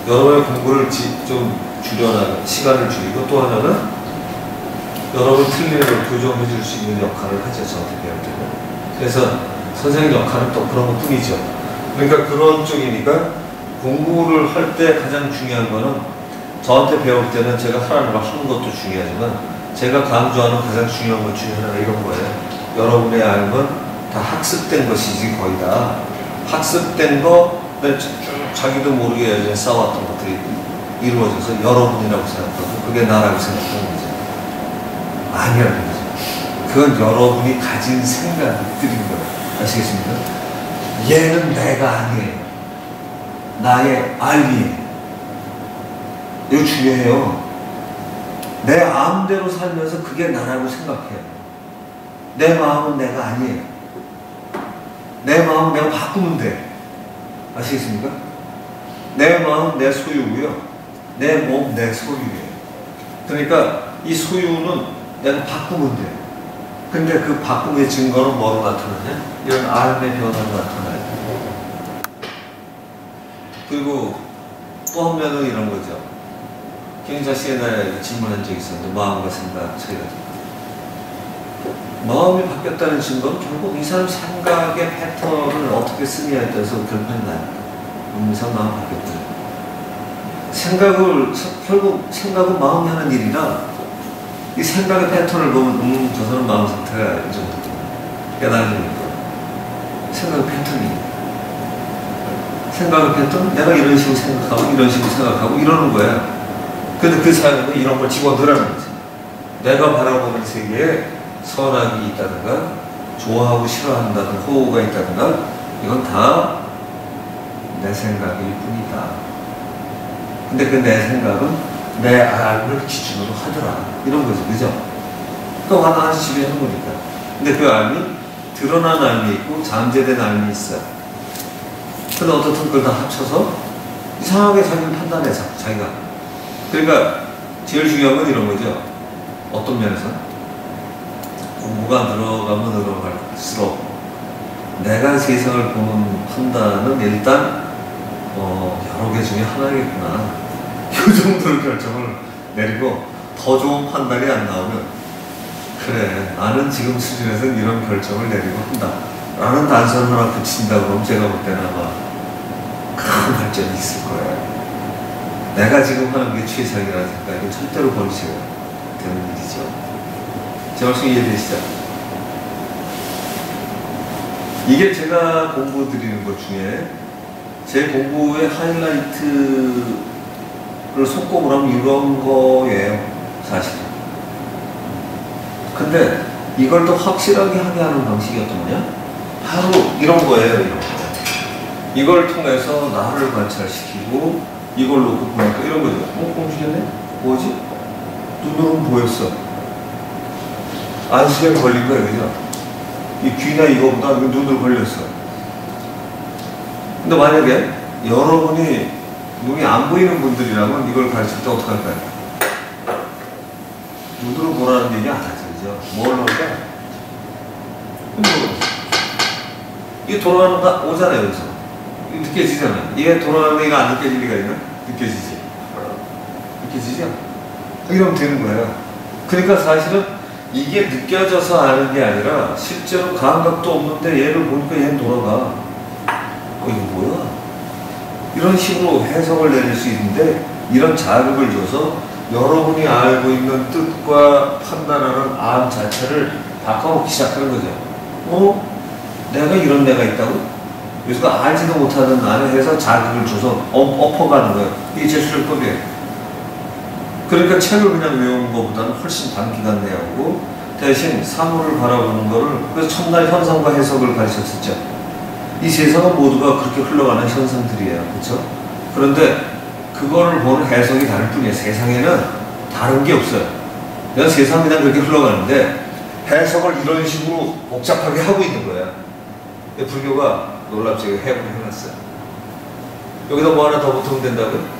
여러분의 공부를 좀 줄여나가는 시간을 줄이고 또 하나는 여러분 틀리는 걸 교정해 줄 수 있는 역할을 하죠. 저한테 배울 때는. 그래서 선생님 역할은 또 그런 것 뿐이죠. 그러니까 그런 쪽이니까 공부를 할 때 가장 중요한 거는 저한테 배울 때는 제가 하라는 걸 하는 것도 중요하지만 제가 강조하는 가장 중요한 것 중에 하나가 이런 거예요. 여러분의 알면 다 학습된 것이지 거의 다. 학습된 거 자기도 모르게 예전에 쌓아왔던 것들이 이루어져서 여러분이라고 생각하고 그게 나라고 생각하는 거죠. 아니라는 거죠. 그건 여러분이 가진 생각들인 거예요. 아시겠습니까? 얘는 내가 아니에요. 나의 알이에요. 이거 중요해요. 내 마음대로 살면서 그게 나라고 생각해요. 내 마음은 내가 아니에요. 내 마음은 내가 바꾸면 돼. 아시겠습니까? 내 마음 내 소유고요. 내 몸 내 소유예요. 그러니까 이 소유는 내가 바꾸면 돼. 근데 그 바꿈의 증거는 뭐로 나타나냐? 이런 알의 변화로 나타나요. 그리고 또 한 면은 이런 거죠. 김인자 씨에 대해 질문한 적이 있었는데 마음과 생각 차이가 마음이 바뀌었다는 증거는 결국 이 사람 생각의 패턴을 어떻게 쓰느냐에 따라서 결판이 나요. 이 사람 마음이 바뀌었다. 결국 생각은 마음이 하는 일이라 이 생각의 패턴을 보면 저 사람 마음 상태가 이 정도 깨달는 거예요. 생각의 패턴이 생각의 패턴? 내가 이런 식으로 생각하고 이런 식으로 생각하고 이러는 거야. 근데 그 사람은 이런 걸 집어넣으라는 거지. 내가 바라보는 세계에 선악이 있다든가 좋아하고 싫어한다든 호우가 있다든가 이건 다 내 생각일 뿐이다. 근데 그 내 생각은 내 알을 기준으로 하더라. 이런 거지, 그죠? 또 하나씩 지배하는 거니까. 근데 그 알이 드러난 알이 있고 잠재된 알이 있어요. 근데 어떻든 그걸 다 합쳐서 이상하게 자기를 판단해, 자기가. 그러니까 제일 중요한 건 이런 거죠. 어떤 면에서 공부가 늘어가면 늘어갈수록 내가 세상을 보는 판단은 일단 여러 개 중에 하나겠구나. 이 정도로 결정을 내리고 더 좋은 판단이 안 나오면 그래, 나는 지금 수준에서는 이런 결정을 내리고 한다 라는 단서를 하나 붙인다 그러면 제가 볼 때는 아마 큰 발전이 있을 거예요. 내가 지금 하는 게 최상이라는 생각이 절대로 버리셔야 되는 일이죠. 제 말씀 이해되시죠? 이게 제가 공부 드리는 것 중에 제 공부의 하이라이트를 손꼽으로 하면 이런 거예요, 사실은. 근데 이걸 더 확실하게 하게 하는 방식이 어떤 거냐? 바로 이런 거예요, 이런 거. 이걸 통해서 나를 관찰시키고 이걸 놓고 보니까 이런 거죠. 공주겠네? 뭐지? 눈으로는 보였어. 안식에 걸린 거예요, 그죠? 이 귀나 이거보다 눈으로 걸렸어. 근데 만약에 여러분이 눈이 안 보이는 분들이라면 이걸 가르칠 때 어떻게 할까요? 눈으로 보라는 얘기 안 하죠, 그죠? 뭘 넣을까? 이게 돌아가는 거 오잖아요, 여기서. 이게 느껴지잖아요. 이게 돌아가는 얘기가 안 느껴질 리가 있나? 느껴지지? 느껴지죠? 이러면 되는 거예요. 그러니까 사실은 이게 느껴져서 아는 게 아니라 실제로 감각도 없는데 얘를 보니까 얘는 돌아가. 이거 뭐야? 이런 식으로 해석을 내릴 수 있는데 이런 자극을 줘서 여러분이 알고 있는 뜻과 판단하는 알 자체를 바꿔놓기 시작하는 거죠. 내가 이런 내가 있다고? 그래서 알지도 못하는 나를 해서 자극을 줘서 엎어가는 거예요. 이게 제수술법이에요. 그러니까 책을 그냥 외우는 것보다는 훨씬 단기간 내용이고 대신 사물을 바라보는 거를 그래서 첫날 현상과 해석을 가르쳤었죠. 이 세상은 모두가 그렇게 흘러가는 현상들이에요. 그렇죠? 그런데 그거를 보는 해석이 다를 뿐이에요. 세상에는 다른 게 없어요. 그냥 세상은 그냥 그렇게 흘러가는데 해석을 이런 식으로 복잡하게 하고 있는 거예요. 불교가 놀랍게 해석을 해놨어요. 여기다 뭐 하나 더 붙으면 된다고요?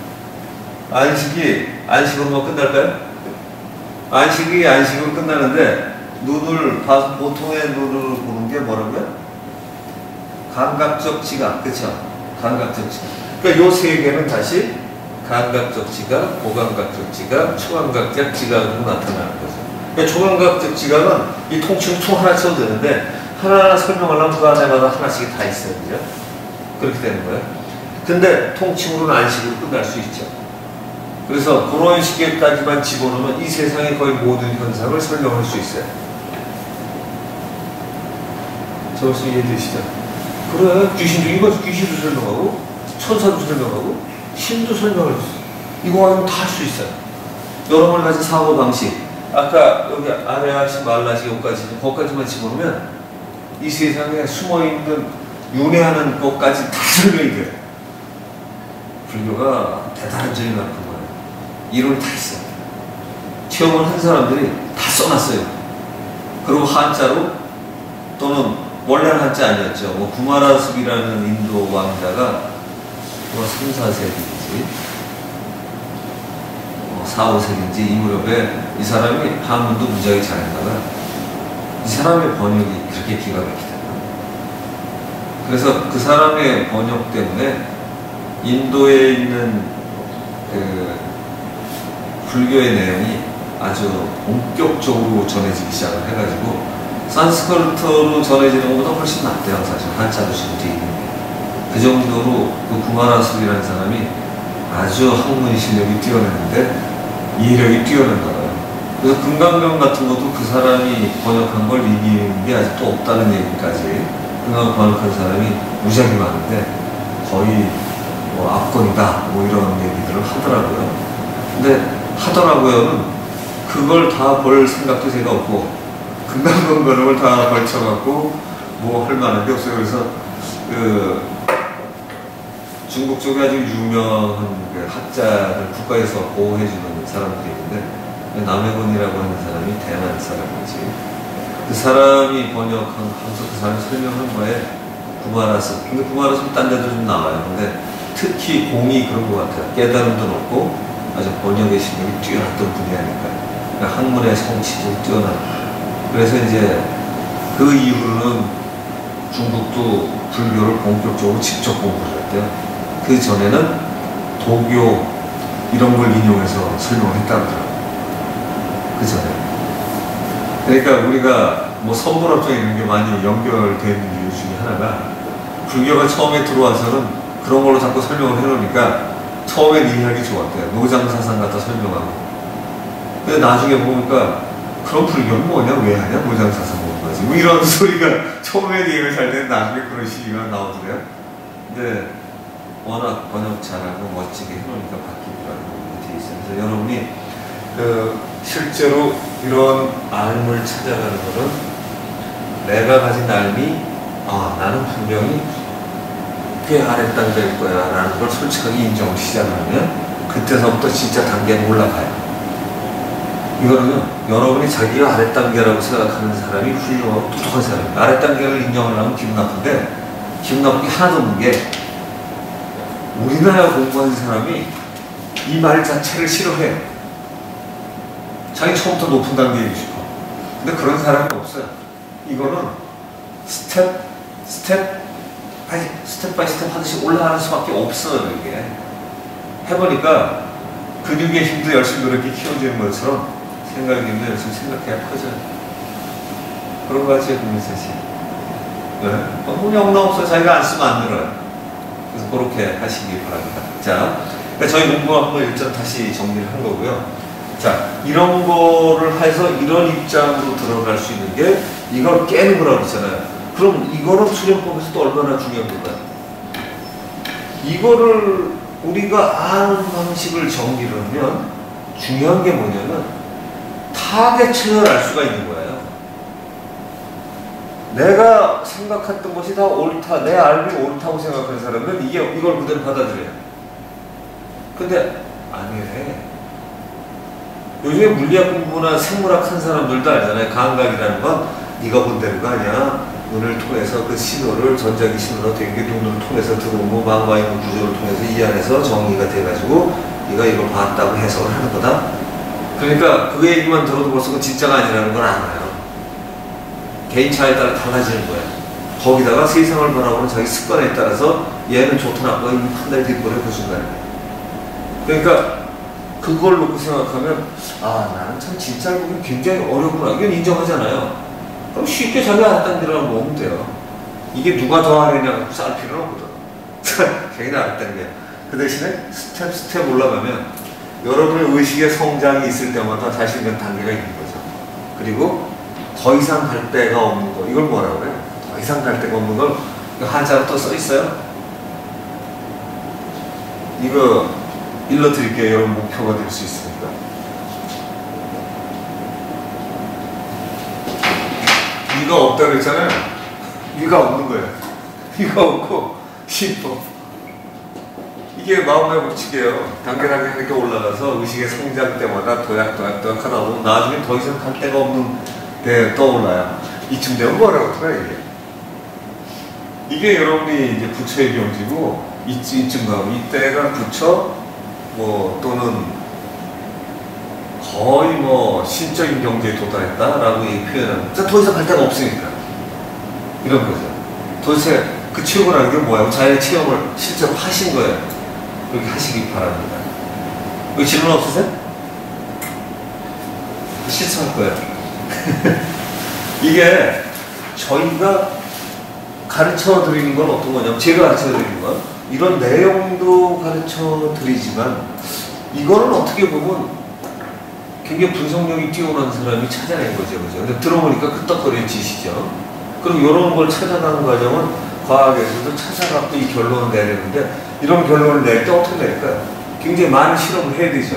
안식으로만 끝날까요? 안식으로 끝나는데 눈을 봐서 보통의 눈으로 보는 게 뭐라고요? 감각적 지각, 그쵸? 감각적 지각. 그러니까 요 세 개는 다시 감각적 지각, 고감각적 지각, 초감각적 지각으로 나타나는 거죠. 그러니까 초감각적 지각은 이 통칭 총 하나 써도 되는데 하나하나 설명하려면 그 안에마다 하나씩 다 있어요, 그죠? 그렇게 되는 거예요. 근데 통칭으로는 안식으로 끝날 수 있죠. 그래서 그런 식에까지만 집어넣으면 이 세상의 거의 모든 현상을 설명할 수 있어요. 저 말씀 이해되시죠? 그래, 귀신도 이거 귀신도 설명하고 천사도 설명하고 신도 설명할 수 있어요. 이거 하면 다 할 수 있어요. 여러 가지 사고 방식. 아까 여기 아레아시 말라시 거기까지만 집어넣으면 이 세상에 숨어 있는 윤회하는 것까지 다 설명이 돼요. 불교가 대단한 점이 많은 거예요. 이론이 다 있어요. 체험을 한 사람들이 다 써놨어요. 그리고 한자로 또는 원래는 한자 아니었죠. 구마라습이라는 인도 왕자가 3, 4세기인지 4, 5세기인지 이 무렵에 이 사람이 한문도 무지하게 잘했다가 이 사람의 번역이 그렇게 기가 막히다. 그래서 그 사람의 번역 때문에 인도에 있는 그 불교의 내용이 아주 본격적으로 전해지기 시작을 해가지고 산스크리트로 전해지는 것보다 훨씬 낫대요. 사실 한자도 지금 뒤에 있는 게. 그 정도로 그 구마라습이라는 사람이 아주 학문 실력이 뛰어났는데 이해력이 뛰어난가 봐요. 그래서 금강경 같은 것도 그 사람이 번역한 걸 이기는 게 아직도 없다는 얘기까지 금강경 번역한 사람이 무지하게 많은데 거의 압권이다 이런 얘기들을 하더라고요. 근데 하더라고요는 그걸 다 볼 생각도 제가 없고 금강건거름을 다 걸쳐갖고 뭐 할 만한 게 없어요. 그래서 그 중국 쪽에 아주 유명한 그 학자를 국가에서 보호해주는 사람들이 있는데 남해곤이라고 하는 사람이 대만 사람이지. 그 사람이 번역한 하면서 그 사람이 설명한 거에 구마라스. 근데 구마라스는 딴 데도 좀 나와요. 근데 특히 공이 그런 것 같아요. 깨달음도 높고 아주 번역의 실력이 뛰어났던 분이 아닐까요. 그러니까 학문의 성취도 뛰어난. 그래서 이제 그 이후로는 중국도 불교를 본격적으로 직접 공부를 했대요. 그 전에는 도교 이런 걸 인용해서 설명을 했다고 하더라고요. 그 전에. 그러니까 우리가 뭐 선불합종 이런 게 많이 연결되는 이유 중에 하나가 불교가 처음에 들어와서는 그런 걸로 자꾸 설명을 해놓으니까 처음엔 이해하기 좋았대요. 노장사상 갖다 설명하고. 근데 나중에 보니까 그런 불교는 뭐냐? 왜 하냐? 노장사상 보는 거지. 뭐 이런 소리가 처음에 이해가 잘 되는 나중에 그런 시기가 나오더래요. 근데 워낙 번역 잘하고 멋지게 해놓으니까 바뀌더라고요. 돼 있어요. 그래서 여러분이 실제로 이런 알물 찾아가는 거는 내가 가진 알미, 나는 분명히 꽤 아랫단계일 거야 라는 걸 솔직하게 인정을 시작하면 그때서부터 진짜 단계는 올라가요. 이거는 여러분이 자기가 아랫단계라고 생각하는 사람이 훌륭하고 똑똑한 사람이에요. 아랫단계를 인정하려면 기분 나쁜데 기분 나쁜 게 하나도 없는 게 우리나라 공부하는 사람이 이 말 자체를 싫어해요. 자기 처음부터 높은 단계이고 싶어. 근데 그런 사람이 없어요. 이거는 스텝 바이 스텝 하듯이 올라가는 수밖에 없어요. 이게 해보니까 근육의 힘도 열심히 그렇게 키워주는 것처럼 생각의 힘도 열심히 생각해야 커져요. 그런 거 같아요. 국민셋이 너무 영락 없어요. 자기가 안 쓰면 안 늘어요. 그래서 그렇게 하시기 바랍니다. 자, 그러니까 저희 공부 한번 일단 다시 정리를 한 거고요. 자, 이런 거를 해서 이런 입장으로 들어갈 수 있는 게 이걸 깨는 거라고 그랬잖아요. 그럼 이거는 수련법에서도 얼마나 중요한 걸까요? 이거를 우리가 아는 방식을 정리를 하면 중요한 게 뭐냐면 타겟층을 알 수가 있는 거예요. 내가 생각했던 것이 다 옳다, 내 알미 옳다고 생각하는 사람은 이걸 그대로 받아들여요. 근데 아니래. 요즘에 물리학 공부나 생물학 한 사람들도 알잖아요. 감각이라는 건 네가 본 대로가 아니야. 눈을 통해서 그 신호를 전자기 신호로 된 게 눈을 통해서 들어오고 망과 있는 구조를 통해서 이 안에서 정리가 돼가지고 네가 이걸 봤다고 해석을 하는 거다. 그러니까 그 얘기만 들어도 벌써 그 진짜가 아니라는 걸 알아요. 개인차에 따라 달라지는 거예요. 거기다가 세상을 바라보는 자기 습관에 따라서 얘는 좋다 나쁘다 이 판단이 뒷번에 그 순간에. 그러니까 그걸 놓고 생각하면 나는 참 진짜를 보기 굉장히 어렵구나. 이건 인정하잖아요. 그럼 쉽게 자기 알았다는 대로 먹으면 돼요. 이게 누가 더 하느냐고 쌓을 필요는 없거든. 자기는 알았다는 게. 그 대신에 스텝 올라가면 여러분의 의식의 성장이 있을 때마다 자신 있는 단계가 있는 거죠. 그리고 더 이상 갈 데가 없는 거. 이걸 뭐라고 그래요? 더 이상 갈 데가 없는 걸 한자로 또 써 있어요. 이거 일러드릴게요. 여러분 목표가 될 수 있으니까. 위가 없다고 했잖아요. 위가 없는 거예요. 위가 없고 싶어. 이게 마음의 법칙이에요. 단계 이렇게 올라가서 의식의 성장 때마다 도약 하다 보면 나중에 더 이상 갈 데가 없는 데 떠올라요. 이쯤 되면 뭐라고 할까요, 이게 여러분이 이제 부처의 경지고 이쯤 가고 이때가 부처 또는 거의 신적인 경지에 도달했다라고 표현합니다. 더 이상 갈 데가 없으니까. 이런 거죠. 도대체 그 체험을 게 뭐예요? 자연의 체험을 실제로 하신 거예요. 그렇게 하시기 바랍니다. 여기 질문 없으세요? 실천할 거예요. 이게 저희가 가르쳐 드리는 건 어떤 거냐면, 제가 가르쳐 드리는 건 이런 내용도 가르쳐 드리지만 이거는 어떻게 보면 굉장히 분석력이 뛰어난 사람이 찾아낸 거죠. 그죠? 근데 들어보니까 끄떡거려지시죠. 그럼 이런 걸 찾아가는 과정은 과학에서도 찾아갖고 이 결론을 내리는데, 이런 결론을 낼 때 어떻게 낼까요? 굉장히 많은 실험을 해야 되죠.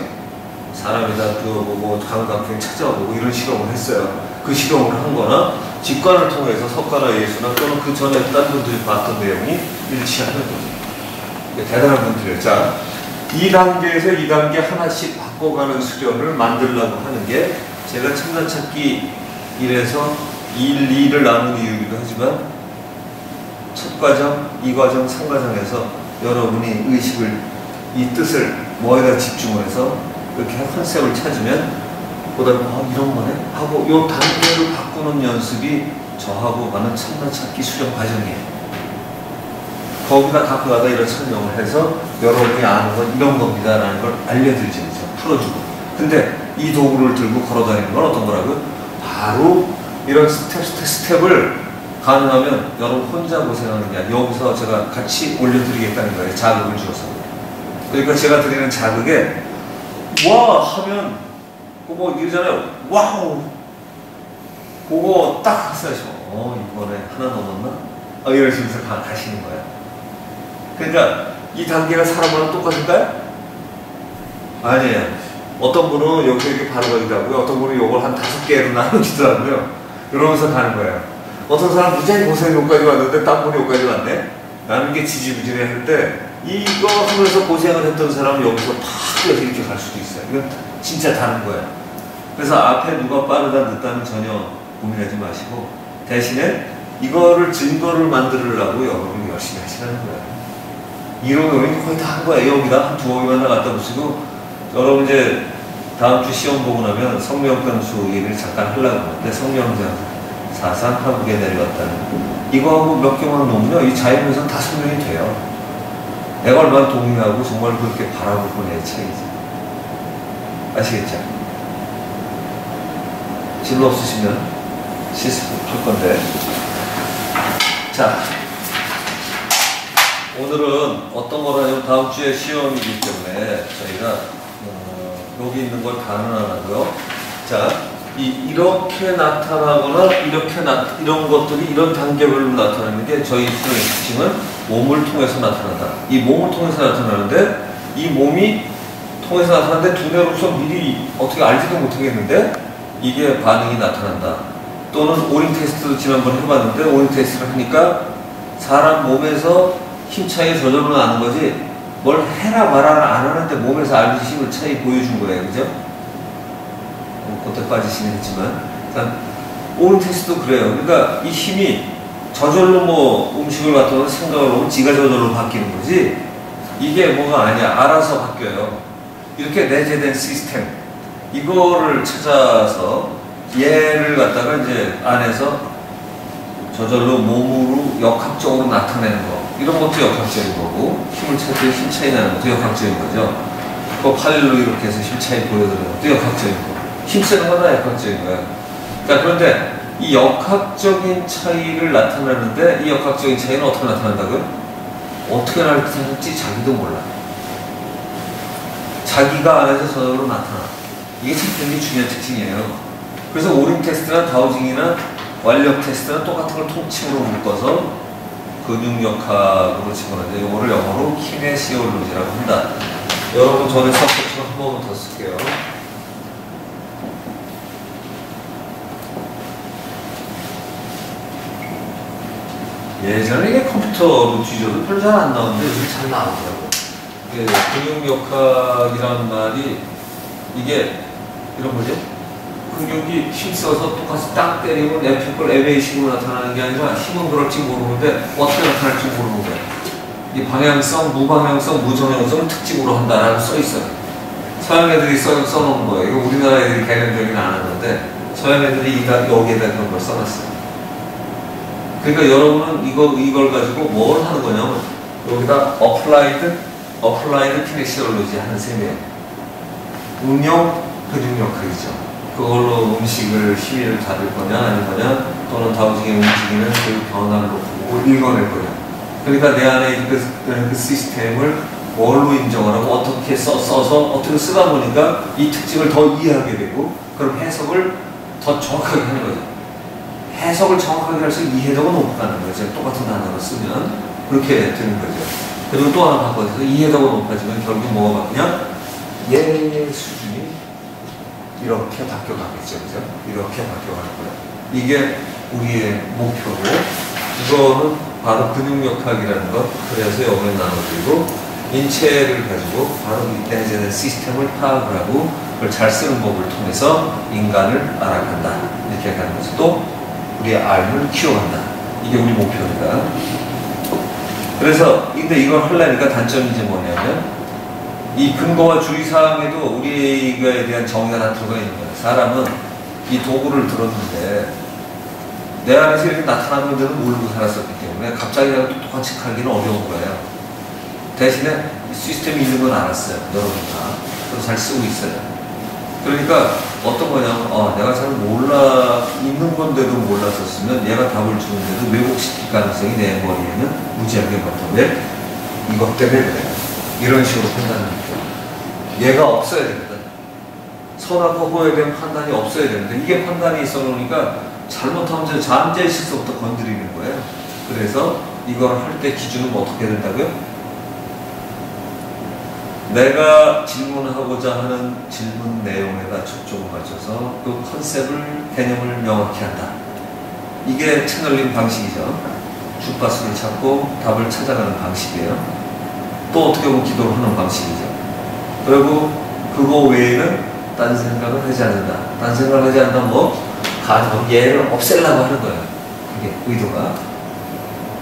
사람에다 두어보고 감각표현 찾아보고 이런 실험을 했어요. 그 실험을 한 거나 직관을 통해서 석가나 예수나 또는 그 전에 다른 분들이 봤던 내용이 일치하는 거죠. 대단한 분들이에요. 자, 2단계에서 2단계 하나씩 바꿔가는 수련을 만들려고 하는 게 제가 참나찾기 1에서 1, 2를 나눈 이유이기도 하지만 첫 과정, 2과정, 3과정에서 여러분이 의식을, 이 뜻을 뭐에다 집중을 해서 그렇게 컨셉을 찾으면 보다 이런 거네 하고 요 단계를 바꾸는 연습이 저하고 가는 참나찾기 수련 과정이에요. 거기다 갖고 가다 이런 설명을 해서 여러분이 아는 건 이런 겁니다 라는 걸 알려드리죠. 풀어주고. 근데 이 도구를 들고 걸어다니는 건 어떤 거라고요? 바로 이런 스텝을 가능하면 여러분 혼자 고생하는 게 아니라 여기서 제가 같이 올려드리겠다는 거예요. 자극을 주어서. 그러니까 제가 드리는 자극에 와 하면 그거 이러잖아요. 와우 그거 딱 하세요. 이번에 하나 넘었나? 이러시면서 가시는 거예요. 그러니까 이 단계가 사람마다 똑같을까요? 아니에요. 어떤 분은 여기 바로 가기도 하고요. 어떤 분은 이걸 한 5개로 나누시더라고요. 이러면서 가는 거예요. 어떤 사람 무지하게 고생이 여기까지 왔는데 딴 분이 여기까지 왔네? 라는 게 지지부진해 할 때 이거 하면서 고생을 했던 사람은 여기서 팍 이렇게 갈 수도 있어요. 이건 진짜 다른 거예요. 그래서 앞에 누가 빠르다 늦다는 전혀 고민하지 마시고 대신에 이거를 증거를 만들려고 여러분이 열심히 하시라는 거예요. 이론이 거의 다 한 거예요. 여기다 한 2억이만 나갔다 보시고 여러분 이제 다음 주 시험 보고 나면 성명변수 얘기를 잠깐 하려고 하는데 성명전 사상 하국에 내려왔다는 이거하고 몇 개만 놓으면 이 자연에서는 다 설명이 돼요. 내가 얼마나 동의하고 정말 그렇게 바라고 보내의 차이지. 아시겠죠? 질문 없으시면 실습할 건데. 자, 오늘은 어떤 거라면 다음 주에 시험이기 때문에 저희가 여기 있는 걸 다는 안 하고요. 자, 이렇게 나타나거나 이런 것들이 이런 단계별로 나타나는 게 저희 수련의 특징은 몸을 통해서 나타난다. 이 몸을 통해서 나타나는데 이 몸이 통해서 나타나는데 두뇌로서 미리 어떻게 알지도 못하겠는데 이게 반응이 나타난다. 또는 오링 테스트도 지난번에 해봤는데 오링 테스트를 하니까 사람 몸에서 힘 차이 저절로 나는 거지 뭘 해라 말아라 안 하는데 몸에서 알듯이 힘을 차이 보여준 거예요. 그죠? 그때 빠지시긴 했지만 오링 테스트도 그래요. 그러니까 이 힘이 저절로 뭐 음식을 갖다 생각을 하면 지가 저절로 바뀌는 거지 이게 뭐가 아니야. 알아서 바뀌어요. 이렇게 내재된 시스템 이거를 찾아서 얘를 갖다가 이제 안에서 저절로 몸으로 역학적으로 나타내는 거 이런 것도 역학적인 거고 힘을 찾을 때 힘 차이 나는 것도 역학적인 거죠. 또 팔로 이렇게 해서 힘 차이 보여드리는 것도 역학적인 거 힘쓰는 건 다 역학적인 거예요. 그러니까 그런데 이 역학적인 차이를 나타내는데 이 역학적인 차이는 어떻게 나타난다고요? 어떻게 나타날지 자기도 몰라. 자기가 안에서 저절로 나타나. 이게 참 굉장히 중요한 특징이에요. 그래서 오링 테스트나 다우징이나 완력 테스트는 똑같은 걸 통칭으로 묶어서 근육역학으로 집어넣는데 이거를 영어로 키네시올로지라고 한다. 여러분 전에 썼던 것처럼 한 번만 더 쓸게요. 예전에 이게 컴퓨터로 뒤져도 별로 잘 안 나오는데 요즘 잘 나오더라고요. 근육역학이라는 말이 이게 이런 거죠. 근육이 힘써서 똑같이 딱 때리면 에피컬 에베이식으로 나타나는 게 아니라 힘은 그럴지 모르는데 어떻게 나타날지 모르는 거예요. 이 방향성, 무방향성, 무정형성을 특징으로 한다라고 써 있어요. 서양 애들이 써놓은 거예요. 이거 우리나라 애들이 개념적이는 안 하는데 서양 애들이 여기에다 그런 걸 써놨어요. 그러니까 여러분은 이걸 가지고 뭘 하는 거냐면 여기다 어플라이드 키네시올로지 하는 셈이에요. 응용 근육역학이죠. 그걸로 음식을 힘을 잡을 거냐 아닐 거냐 또는 다우징의 움직이는 그 변화를 보고 읽어낼 거냐. 그러니까 내 안에 그 시스템을 뭘로 인정하라고 어떻게 써서 어떻게 쓰다 보니까 이 특징을 더 이해하게 되고 그럼 해석을 더 정확하게 하는 거죠. 해석을 정확하게 할수록 이해도가 높아가는 거죠. 똑같은 단어를 쓰면 그렇게 되는 거죠. 그리고 또 하나 바꿔서 이해도가 높아지면 결국 뭐가 바뀌냐? 얘 수준이 이렇게 바뀌어가겠죠. 그죠? 이렇게 바뀌어가는 거예요. 이게 우리의 목표고, 이거는 바로 근육역학이라는 것. 그래서 여기에 나눠드리고, 인체를 가지고 바로 이때 이제 시스템을 파악을 하고, 그걸 잘 쓰는 법을 통해서 인간을 알아간다. 이렇게 가는 거죠. 또, 우리의 알을 키워간다. 이게 우리 목표입니다. 그래서, 근데 이걸 하려니까 단점이 이제 뭐냐면, 이 근거와 주의사항에도 우리에 대한 정의가 다 들어가 있는 거예요. 사람은 이 도구를 들었는데 내 안에서 이렇게 나타나는 데는 모르고 살았었기 때문에 갑자기 똑같이 가기는 어려운 거예요. 대신에 시스템이 있는 건 알았어요. 여러분 다. 그래서 잘 쓰고 있어요. 그러니까 어떤 거냐면 내가 잘 몰라 있는 건데도 몰랐었으면 얘가 답을 주는데도 왜곡시킬 가능성이 내 머리에는 무지하게 많다. 왜? 이것 때문에 그래요. 이런 식으로 판단합니다. 얘가 없어야 됩니다. 선하고 허에 대한 판단이 없어야 되는데 이게 판단이 있어 놓으니까 잘못하면 잠재 실수부터 건드리는 거예요. 그래서 이걸 할 때 기준은 어떻게 된다고요? 내가 질문하고자 하는 질문 내용에다 초점을 맞춰서 그 컨셉을, 개념을 명확히 한다. 이게 채널링 방식이죠. 주파수를 찾고 답을 찾아가는 방식이에요. 또 어떻게 보면 기도를 하는 방식이죠. 그리고 그거 외에는 딴 생각을 하지 않는다. 딴 생각을 하지 않는다 가능하면 얘를 없애려고 하는 거예요. 그게 의도가.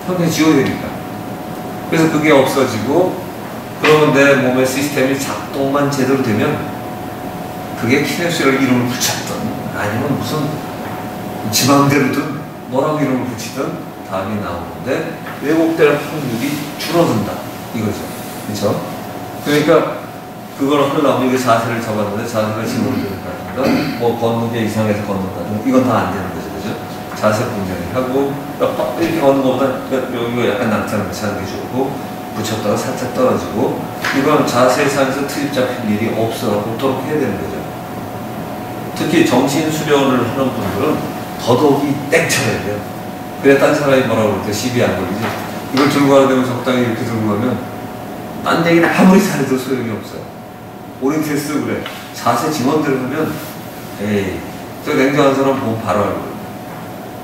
평생 지워야 되니까. 그래서 그게 없어지고 그러면 내 몸의 시스템이 작동만 제대로 되면 그게 키네시를 이름을 붙였던 아니면 무슨 지맘대로든 뭐라고 이름을 붙이든 답이 나오는데 왜곡될 확률이 줄어든다. 이거죠. 그렇죠? 그러니까 그걸 하려면 이게 자세를 잡았는데 자세가 지원된다든가 걷는 게 이상해서 걷는다든가 이건 다 안 되는 거죠. 그죠? 자세 분명히 하고 이렇게 걷는 것보다 여기가 약간 낙차는 차는 게 좋고 붙였다가 살짝 떨어지고 이건 자세상에서 트집 잡힐 일이 없도록 해야 되는 거죠. 특히 정신 수련을 하는 분들은 더더욱이 땡쳐야 돼요. 그래야 딴 사람이 뭐라고 그럴 때 시비 안 걸리지. 이걸 들고 가야 되면 적당히 이렇게 들고 가면 딴 얘기는 아무리 잘해도 소용이 없어요. 오리엔테이스 그래. 자세 직원들 하면 에이 저 냉정한 사람 보면 바로 알고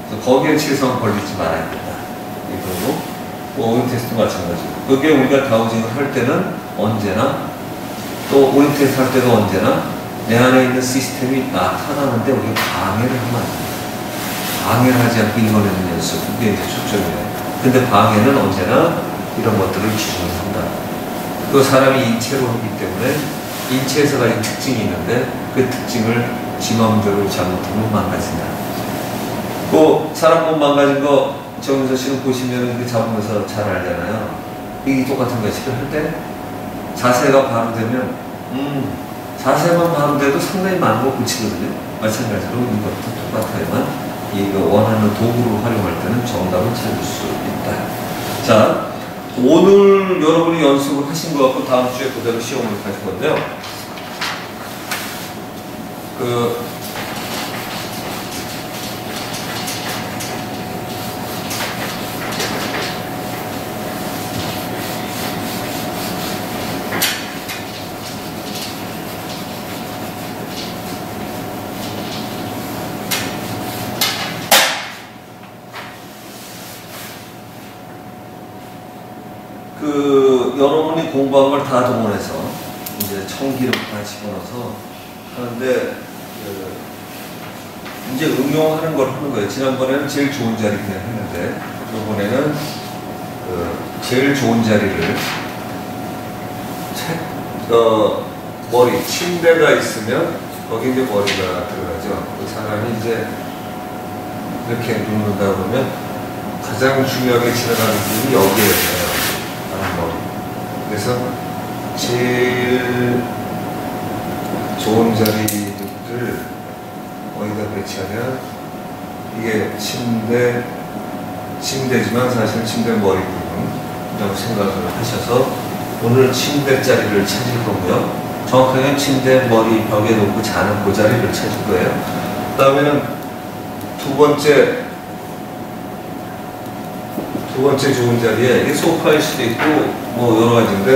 그래서 거기에 치성 걸리지 말아야 된다. 이거고 오리엔테이스도 마찬가지고 그게 우리가 다우징을 할 때는 언제나 또 오리엔테이스 할 때도 언제나 내 안에 있는 시스템이 나타나는데 우리가 방해를 하면 안 돼요. 방해를 하지 않고 읽어내는 연습 그게 이제 초점이에요. 근데 방해는 언제나 이런 것들을 기준으로 한다. 그 사람이 인체로 하기 때문에 인체에서 가진 특징이 있는데 그 특징을 지 마음대로 잘못하면 망가진다. 그 사람 몸 망가진 거 정윤서 씨는 보시면 그 잡으면서 잘 알잖아요. 이게 똑같은 거예요. 할 때 자세가 바로 되면 자세만 바로 돼도 상당히 많은 거 고치거든요. 마찬가지로 이것도 똑같아야만 이거 원하는 도구로 활용할 때는 정답을 찾을 수 있다. 자, 오늘 여러분이 연습을 하신 것 같고 다음 주에 그대로 시험을 가실 건데요. 여러분이 공부한 걸 다 동원해서 이제 청기를 다 집어넣어서 하는데 이제 응용하는 걸 하는 거예요. 지난번에는 제일 좋은 자리 그냥 했는데 이번에는 제일 좋은 자리를 머리 침대가 있으면 거기 이제 머리가 들어가죠. 그 사람이 이제 이렇게 눕는다 그러면 가장 중요하게 지나가는 부분이 여기에요. 머리. 그래서 제일 좋은 자리를 어디다 배치하면 이게 침대지만 사실 침대 머리 부분이라고 생각을 하셔서 오늘 침대 자리를 찾을 거고요. 정확하게 침대 머리 벽에 놓고 자는 그 자리를 찾을 거예요. 그 다음에는 두 번째 좋은 자리에 이게 소파일 수도 있고 뭐 여러 가지인데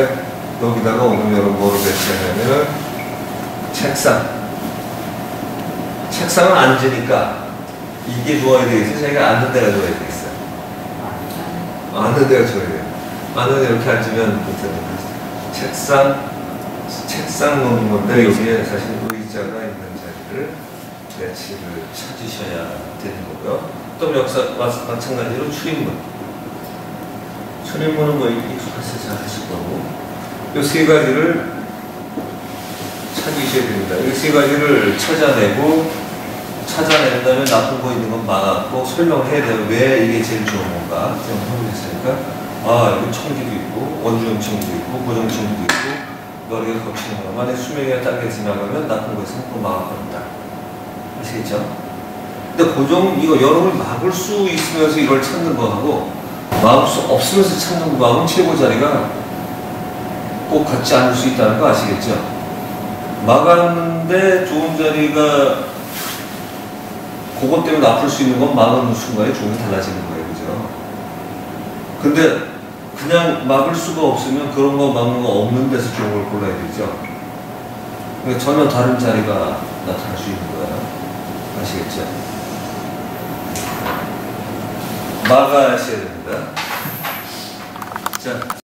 여기다가 오늘 여러분 뭐를 배치하냐면 책상 책상은 앉으니까 이게 좋아야 되겠어요? 자기가 앉는 데가 좋아야 되겠어요? 앉는 데가 좋아야 돼요. 앉는 데 이렇게 앉으면 못하는 거죠. 책상 놓는 건데 여기에 사실 의자가 있는 자리를 배치를 찾으셔야 되는 거고요. 또 역사 마찬가지로 출입문. 출입문은 뭐 익숙하셔서 잘 하실 거고 이 세 가지를 찾으셔야 됩니다. 이 세 가지를 찾아낸 다음에 나쁜 거 있는 건 막았고 설명을 해야 돼요. 왜 이게 제일 좋은 건가? 지금 설명했으니까 여기 청기도 있고 원주형 청기도 있고 고정 청기도 있고 머리가 겹치는 거. 만약에 수명이 짧게 지나가면 나쁜 거 있으면 또 막아버린다. 아시겠죠? 근데 고정 이거 여름을 막을 수 있으면서 이걸 찾는 거하고 막을 수 없으면서 찾는 거하고는 최고 자리가 꼭 같지 않을 수 있다는 거 아시겠죠? 막았는데 좋은 자리가 그것 때문에 아플 수 있는 건 막은 순간에 조금이 달라지는 거예요. 그죠? 근데 그냥 막을 수가 없으면 그런 거 막는 거 없는 데서 좋은 걸 골라야 되죠. 그러니까 전혀 다른 자리가 나타날 수 있는 거예요. 아시겠죠? 막아야셔야 됩니다. 자.